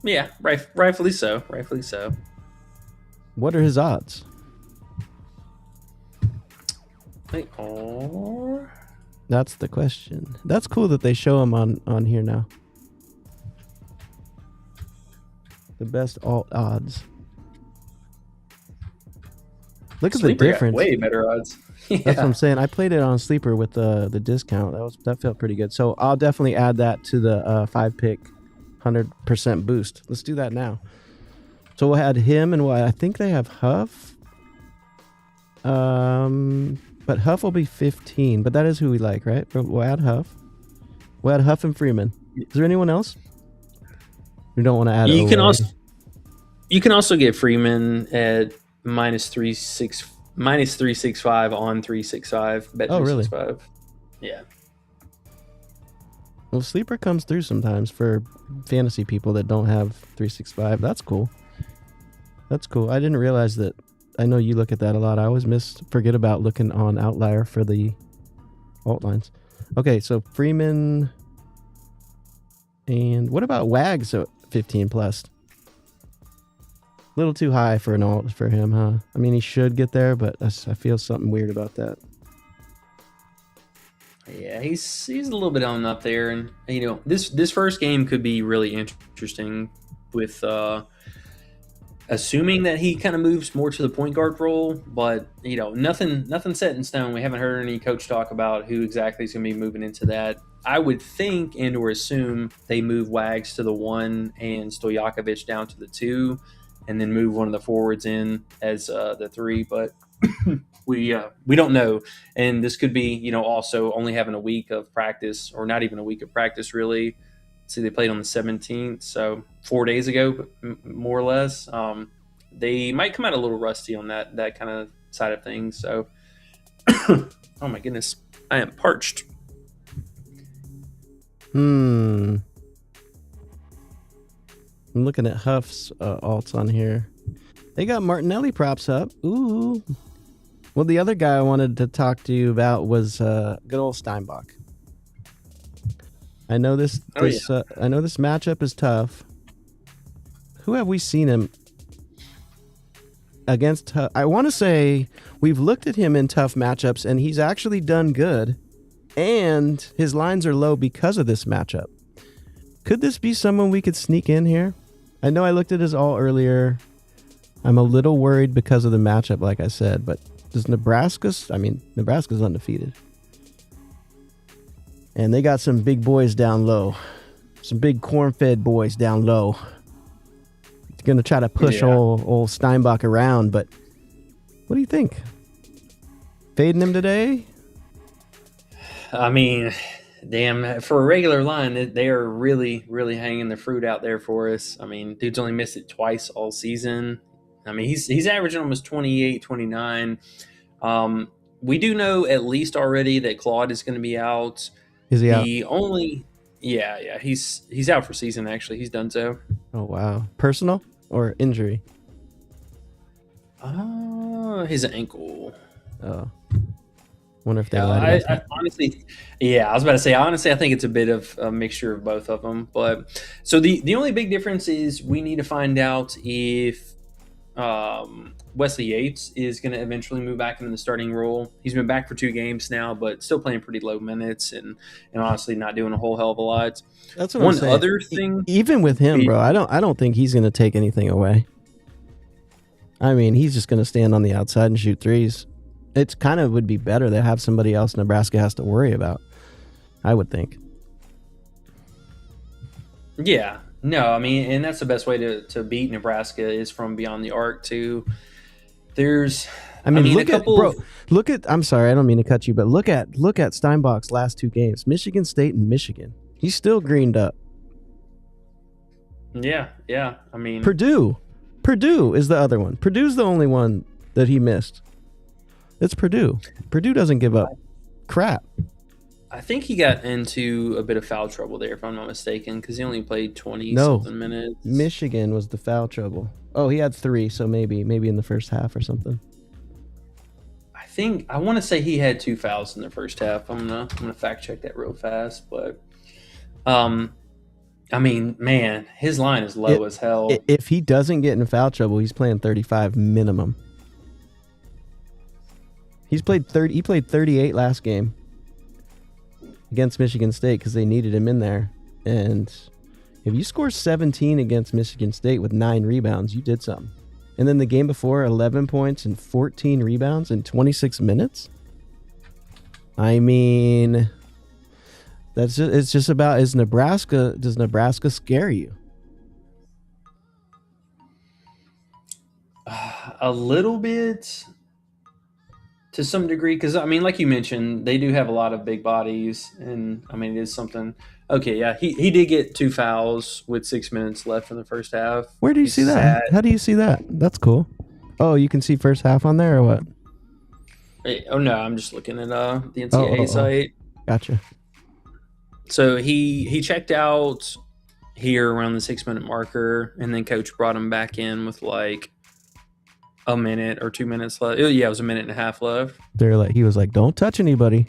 Yeah, rightfully so. What are his odds? They are. That's the question. That's cool that they show him on here now. The best alt odds. Look at Sleeper the difference. Way better odds. Yeah. That's what I'm saying. I played it on Sleeper with the discount. That felt pretty good. So I'll definitely add that to the 5-pick 100% boost. Let's do that now. So we'll add him and I think they have Huff. But Huff will be 15. But that is who we like, right? We'll add Huff. We'll add Huff and Freeman. Is there anyone else? We don't want to add. You can also get Freeman at minus 365 on 365. Bet 365. Really? Yeah. Well, Sleeper comes through sometimes for fantasy people that don't have 365. That's cool. I didn't realize that. I know you look at that a lot. I always forget about looking on Outlier for the alt lines. Okay, so Freeman. And what about Wags at 15 plus? A little too high for an alt for him, huh? I mean, he should get there, but I feel something weird about that. Yeah, he's a little bit on up there, and this first game could be really interesting with assuming that he kind of moves more to the point guard role, but nothing set in stone. We haven't heard any coach talk about who exactly is going to be moving into that. I would think or assume they move Wags to the 1 and Stojakovic down to the 2, and then move one of the forwards in as the 3. But we don't know, and this could be also only having a week of practice, or not even a week of practice really. see, they played on the 17th, so 4 days ago, more or less. They might come out a little rusty on that kind of side of things. So, oh my goodness, I am parched. I'm looking at Huff's alts on here. They got Martinelli props up. Ooh. Well, the other guy I wanted to talk to you about was good old Steinbach. I know this matchup is tough. Who have we seen him against? I want to say we've looked at him in tough matchups, and he's actually done good. And his lines are low because of this matchup. Could this be someone we could sneak in here? I know I looked at his all earlier. I'm a little worried because of the matchup, like I said. But does Nebraska's undefeated. And they got some big boys down low. Some big corn-fed boys down low. It's going to try to push old Steinbach around, but what do you think? Fading him today? I mean, damn, for a regular line, they are really, really hanging the fruit out there for us. I mean, dude's only missed it twice all season. I mean, he's averaging almost 28, 29. We do know at least already that Claude is going to be out. Is he out? Yeah, he's out for season. Actually, he's done so. Oh wow, personal or injury? His ankle. Oh, wonder if they lied about honestly, I was about to say. Honestly, I think it's a bit of a mixture of both of them. But so the only big difference is we need to find out if Wesley Yates is going to eventually move back into the starting role. He's been back for 2 games now, but still playing pretty low minutes and honestly not doing a whole hell of a lot. That's what I'm saying. Other thing, even with him, bro, I don't think he's going to take anything away. I mean, he's just going to stand on the outside and shoot threes. It's kind of would be better to have somebody else Nebraska has to worry about, I would think. Yeah. No, I mean, and that's the best way to beat Nebraska is from beyond the arc too. Look at I'm sorry, I don't mean to cut you, but look at Steinbach's last 2 games. Michigan State and Michigan. He's still greened up. Yeah. I mean, Purdue is the other one. Purdue's the only one that he missed. It's Purdue. Purdue doesn't give up crap. I think he got into a bit of foul trouble there, if I'm not mistaken, because he only played 20-something minutes. Michigan was the foul trouble. Oh, he had 3, so maybe in the first half or something. I want to say he had 2 fouls in the first half. I'm gonna fact check that real fast, but I mean, man, his line is low as hell. If he doesn't get in foul trouble, he's playing 35 minimum. He played 38 last game against Michigan State because they needed him in there. And if you score 17 against Michigan State with 9 rebounds, you did something. And then the game before, 11 points and 14 rebounds in 26 minutes. I mean, it's just about, does Nebraska scare you? A little bit. To some degree, because I mean, like you mentioned, they do have a lot of big bodies, and I mean, it is something. Okay, yeah, he did get 2 fouls with 6 minutes left in the first half. Where do you see that? How do you see that? That's cool. Oh, you can see first half on there, or what? Oh no, I'm just looking at the NCAA site. Gotcha. So he checked out here around the 6-minute marker, and then coach brought him back in with like a minute or 2 minutes left. Yeah, it was a minute and a half left. He was like, don't touch anybody.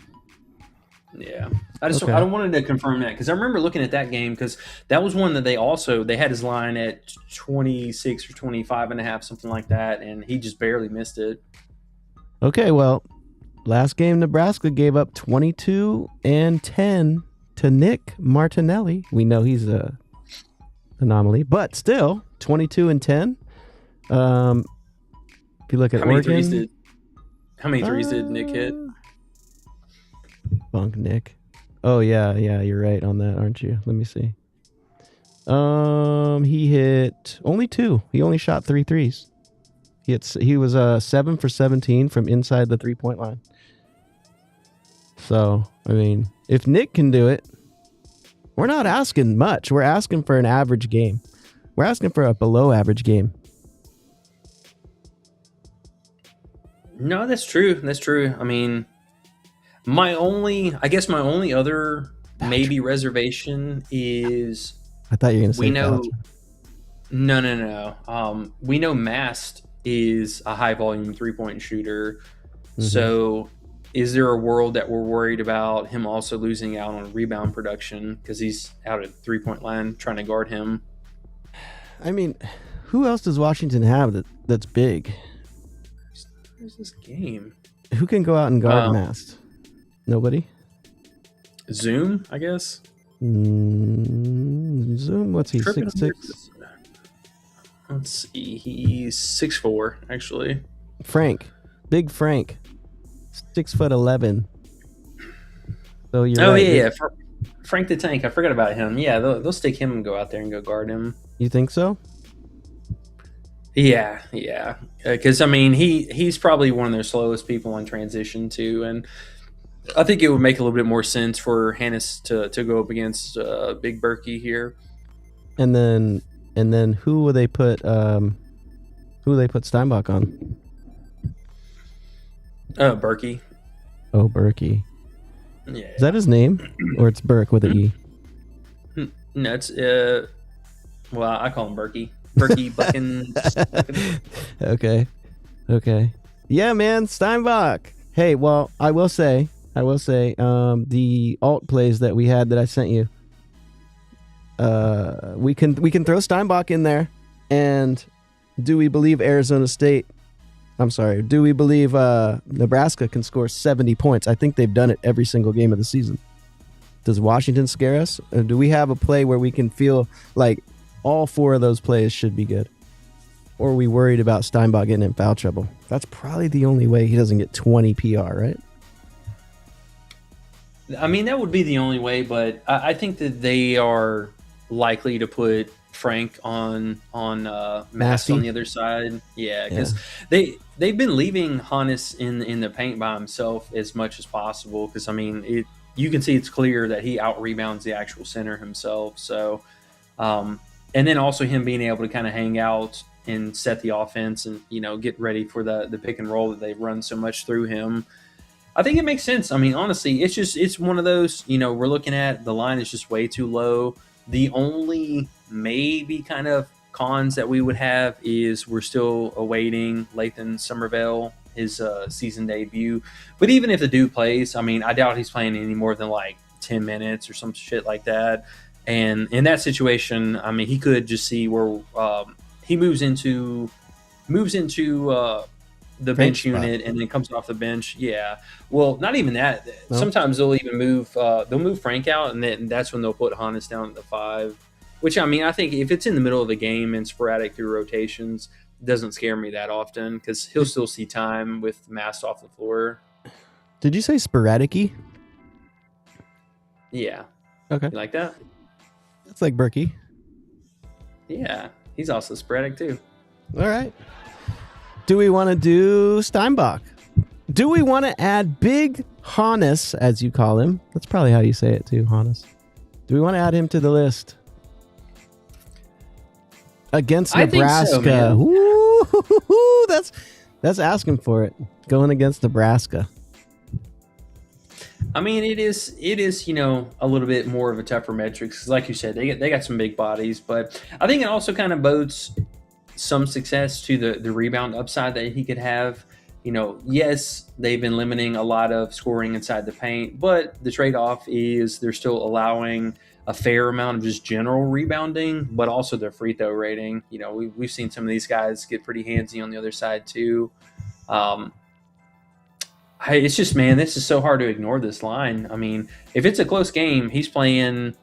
Yeah. I don't wanted to confirm that because I remember looking at that game because that was one that they had his line at 26 or 25 and a half, something like that, and he just barely missed it. Okay, well, last game Nebraska gave up 22 and 10 to Nick Martinelli. We know he's a anomaly, but still 22 and 10. If you look at Oregon, how many threes did Nick hit? Bunk Nick. Oh yeah, you're right on that, aren't you? Let me see. He hit only 2. He only shot 3 threes. He was 7 for 17 from inside the 3-point line. So I mean, if Nick can do it, We're not asking much. We're asking for an average game. We're asking for a below average game. No, that's true. That's true. I mean, my only other maybe reservation is I thought you were going to say we know. Belcher. No. We know Mast is a high volume 3-point shooter. So is there a world that we're worried about him also losing out on rebound production because he's out at 3-point line trying to guard him? I mean, who else does Washington have that's big? Where's this game? Who can go out and guard Mast? Nobody? Zoom, I guess. Zoom, what's he, 6'6"? Let's see, he's 6'4", actually. Big Frank, 6'11". So you're right. Yeah. Frank the Tank, I forgot about him. Yeah, they'll stick him and go out there and go guard him. You think so? Yeah. Because I mean, he's probably one of their slowest people in transition too, and I think it would make a little bit more sense for Hannes to go up against Big Berkey here. And then who will they put Steinbach on? Berkey. Oh, Berkey. Yeah. Is that his name, or it's Burke with an E? No, it's well, I call him Berkey. Berkey Buckin. Okay. Yeah, man, Steinbach. Hey, well, I will say, the alt plays that we had that I sent you, we can throw Steinbach in there, and do we believe Nebraska can score 70 points? I think they've done it every single game of the season. Does Washington scare us? Or do we have a play where we can feel like all 4 of those plays should be good? Or are we worried about Steinbach getting in foul trouble? That's probably the only way he doesn't get 20 PR, right? I mean, that would be the only way, but I think that they are likely to put Frank on Mast on the other side. Yeah, because they've been leaving Hannes in the paint by himself as much as possible. Because I mean, you can see it's clear that he out rebounds the actual center himself. So, and then also him being able to kind of hang out and set the offense and get ready for the pick and roll that they've run so much through him. I think it makes sense. I mean, honestly, it's one of those. We're looking at the line is just way too low. The only maybe kind of cons that we would have is we're still awaiting Lathan Somerville, his season debut. But even if the dude plays, I mean, I doubt he's playing any more than like 10 minutes or some shit like that. And in that situation, I mean, he could just see where he moves into the bench unit and then comes off the bench. Yeah. Well, not even that. No. Sometimes they'll even move Frank out, and then that's when they'll put Hannes down at the 5. Which, I mean, I think if it's in the middle of the game and sporadic through rotations, it doesn't scare me that often because he'll still see time with Mast off the floor. Did you say sporadic-y? Yeah. Okay. You like that? That's like Berkey. Yeah. He's also sporadic, too. All right. Do we want to do Steinbach? Do we want to add Big Hannes, as you call him? That's probably how you say it, too, Hannes. Do we want to add him to the list? Against Nebraska. I think so, Ooh, that's asking for it. Going against Nebraska. I mean, it is, a little bit more of a tougher metrics. Like you said, they got some big bodies, but I think it also kind of bodes some success to the rebound upside that he could have. Yes, they've been limiting a lot of scoring inside the paint, but the trade-off is they're still allowing a fair amount of just general rebounding, but also their free throw rating. We've seen some of these guys get pretty handsy on the other side too. It's just, man, this is so hard to ignore this line. I mean, if it's a close game, he's playing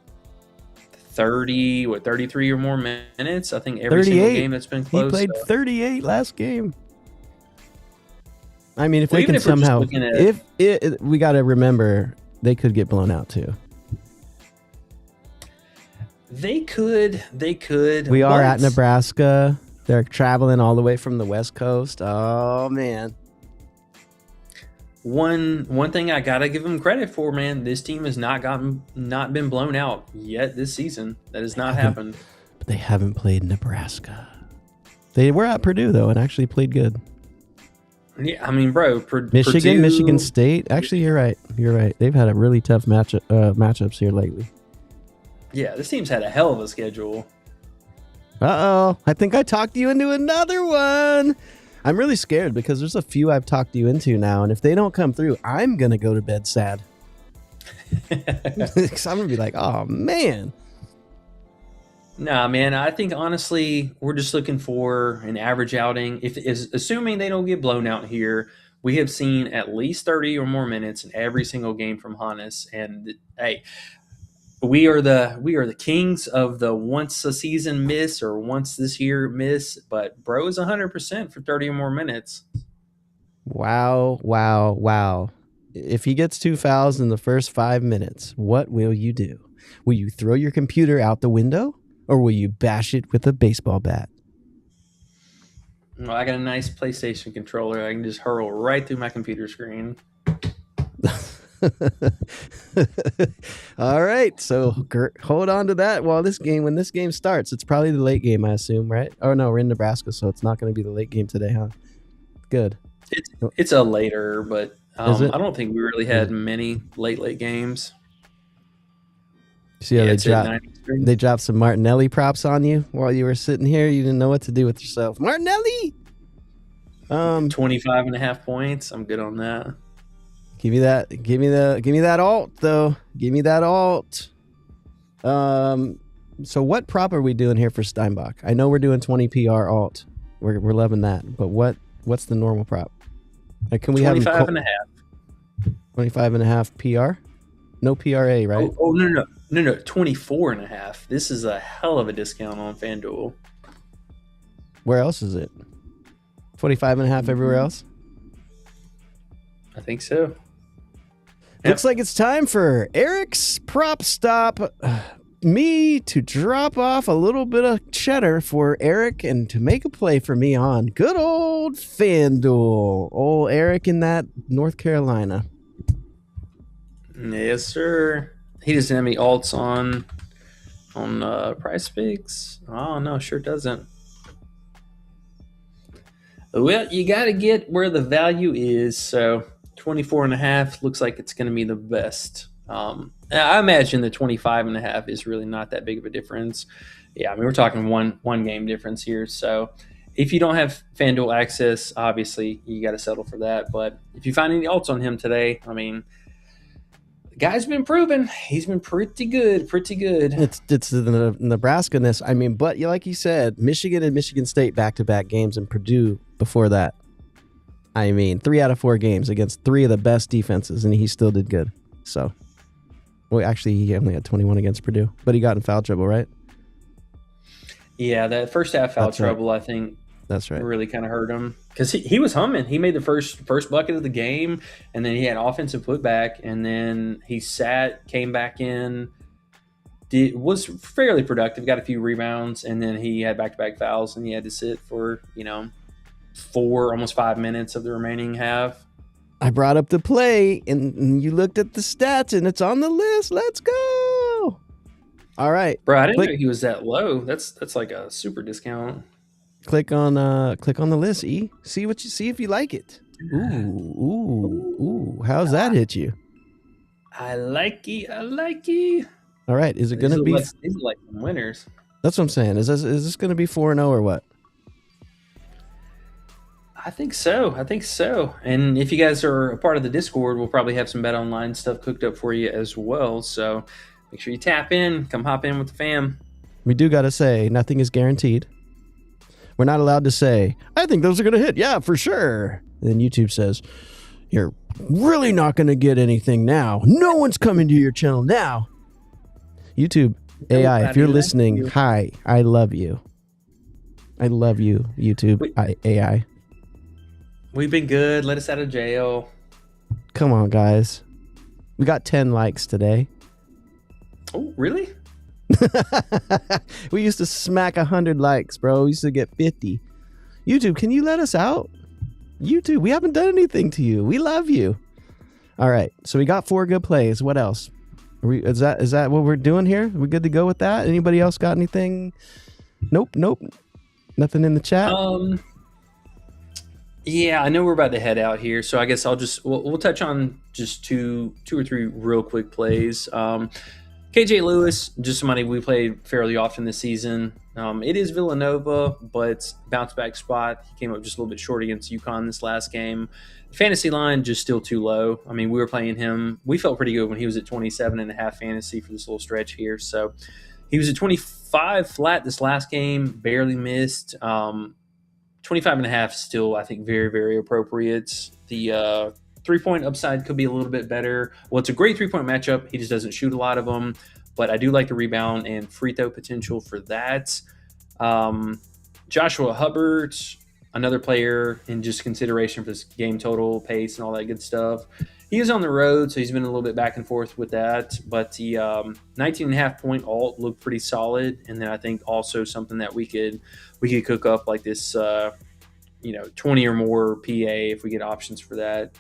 33 or more minutes. I think every single game that's been close. He played 38 last game. I mean, if they can somehow, we got to remember they could get blown out too. They could. We are at Nebraska. They're traveling all the way from the West Coast. Oh man. one thing I gotta give them credit for, man. This team has not been blown out yet this season. That has not happened. But they haven't played Nebraska. They were at Purdue though, and actually played good. Yeah, I mean, bro, Michigan, Purdue, Michigan State. Actually, you're right. They've had a really tough matchups here lately. Yeah, this team's had a hell of a schedule. Uh-oh. I think I talked you into another one. I'm really scared because there's a few I've talked you into now, and if they don't come through, I'm going to go to bed sad. Because I'm going to be like, oh, man. Nah, man, I think honestly, we're just looking for an average outing. Assuming they don't get blown out here, we have seen at least 30 or more minutes in every single game from Hannes. And hey, we are the kings of the once a season miss or once this year miss, but bro is 100% for 30 or more minutes. Wow. If he gets 2 fouls in the first 5 minutes, what will you do? Will you throw your computer out the window? Or will you bash it with a baseball bat? Well, I got a nice PlayStation controller. I can just hurl right through my computer screen. All right. So hold on to that when this game starts. It's probably the late game, I assume, right? Oh, no, we're in Nebraska, so it's not going to be the late game today, huh? Good. It's a later, but I don't think we really had many late games. See how they dropped some Martinelli props on you while you were sitting here. You didn't know what to do with yourself. Martinelli! 25.5 points. I'm good on that. Give me that alt, though. Give me that alt. So what prop are we doing here for Steinbach? I know we're doing 20 PR alt. We're loving that. But what's the normal prop? Can we 25.5. 25.5 PR? No PRA, right? Oh, no. 24.5. This is a hell of a discount on FanDuel. Where else is it? 25.5 everywhere else? I think so. Looks like it's time for Eric's prop stop. Me to drop off a little bit of cheddar for Eric and to make a play for me on good old FanDuel. Old Eric in that North Carolina. Yes, sir. He doesn't have any alts on Price Picks. Oh, no, sure doesn't. Well, you got to get where the value is. So 24.5 looks like it's going to be the best. I imagine the 25.5 is really not that big of a difference. Yeah, I mean, we're talking one game difference here. So if you don't have FanDuel access, obviously you got to settle for that. But if you find any alts on him today, I mean, the guy's been proven. He's been pretty good. It's the Nebraska-ness. I mean, but like you said, Michigan and Michigan State back-to-back games and Purdue before that. I mean, 3 out of 4 games against 3 of the best defenses, and he still did good. So, well, actually, he only had 21 against Purdue, but he got in foul trouble, right? Yeah, that first half foul trouble, right. I think that's right. Really kind of hurt him because he was humming. He made the first bucket of the game, and then he had offensive putback, and then he came back in, was fairly productive, got a few rebounds, and then he had back-to-back fouls, and he had to sit for, almost 5 minutes of the remaining half. I brought up the play, and you looked at the stats, and it's on the list. Let's go! All right, bro. I didn't know he was that low. That's like a super discount. Click on the list. See if you like it. Ooh. How's that hit you? I like it. All right, is it going to be? These are like some winners. That's what I'm saying. Is this going to be 4-0 or what? I think so. And if you guys are a part of the Discord, we'll probably have some Bet Online stuff cooked up for you as well. So make sure you tap in, come hop in with the fam. We do got to say, nothing is guaranteed. We're not allowed to say, I think those are going to hit. Yeah, for sure. And then YouTube says, you're really not going to get anything now. No one's coming to your channel now. YouTube, AI, if you're listening, hi, I love you. I love you, YouTube, AI. We've been good. Let us out of jail. Come on, guys. We got 10 likes today. Oh, really? We used to smack 100 likes, bro. We used to get 50. YouTube, can you let us out? YouTube, we haven't done anything to you. We love you. All right. So we got 4 good plays. What else? Is that what we're doing here? Are we good to go with that? Anybody else got anything? Nope. Nothing in the chat. Yeah, I know we're about to head out here, so I guess we'll touch on just two or three real quick plays. KJ Lewis, just somebody we played fairly often this season. It is Villanova, but bounce back spot. He came up just a little bit short against UConn this last game. Fantasy line just still too low. I mean, we were playing him. We felt pretty good when he was at 27.5 fantasy for this little stretch here. So he was at 25 flat this last game, barely missed. 25.5 still, I think, very, very appropriate. The 3-point upside could be a little bit better. Well, it's a great 3-point matchup. He just doesn't shoot a lot of them. But I do like the rebound and free throw potential for that. Joshua Hubbard, another player in just consideration for this game total, pace, and all that good stuff. He is on the road, so he's been a little bit back and forth with that. But the 19.5 point alt looked pretty solid. And then I think also something that we could cook up like this, 20 or more PA if we get options for that.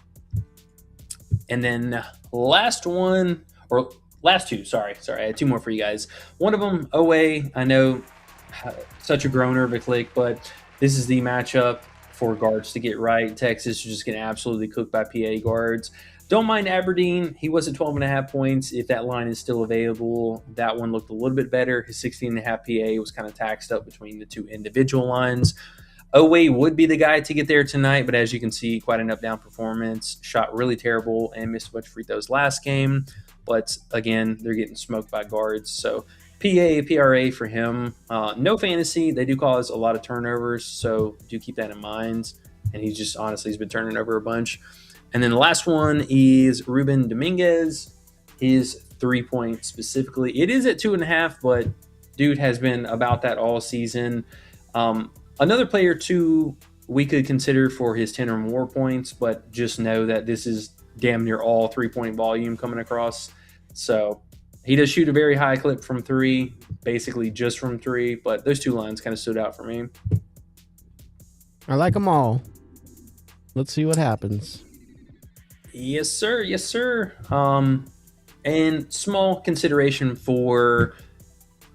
And then last two, sorry. I had 2 more for you guys. One of them, OA, I know, such a groaner of a click, but this is the matchup for guards to get right. Texas is just going to absolutely cook by PA guards. Don't mind Aberdeen. He was at 12.5 points. If that line is still available, that one looked a little bit better. His 16.5 PA was kind of taxed up between the 2 individual lines. Oway would be the guy to get there tonight, but as you can see, quite an up-down performance. Shot really terrible and missed a bunch of free throws last game. But again, they're getting smoked by guards. So PRA for him. No fantasy. They do cause a lot of turnovers, so do keep that in mind. And he's been turning over a bunch. And then the last one is Ruben Dominguez. His 3-point specifically. It is at 2.5, but dude has been about that all season. Another player, too, we could consider for his 10 or more points, but just know that this is damn near all 3-point volume coming across. So he does shoot a very high clip from 3, basically just from 3, but those 2 lines kind of stood out for me. I like them all. Let's see what happens. Yes, sir. And small consideration for...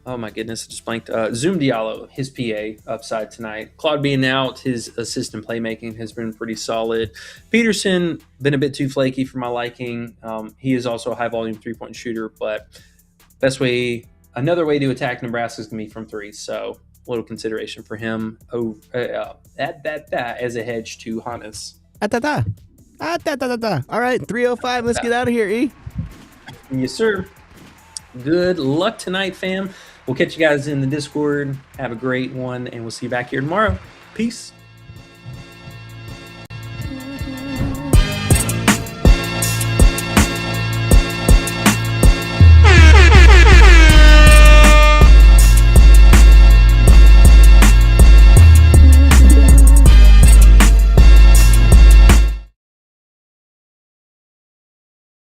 Oh my goodness, I just blanked. Zoom Diallo, his PA upside tonight. Claude being out, his assist and playmaking has been pretty solid. Peterson, been a bit too flaky for my liking. He is also a high volume 3-point shooter, but another way to attack Nebraska is going to be from 3. So a little consideration for him as a hedge to Hannes. All right, 3:05. Let's get out of here, E. Yes, sir. Good luck tonight, fam. We'll catch you guys in the Discord. Have a great one, and we'll see you back here tomorrow. Peace.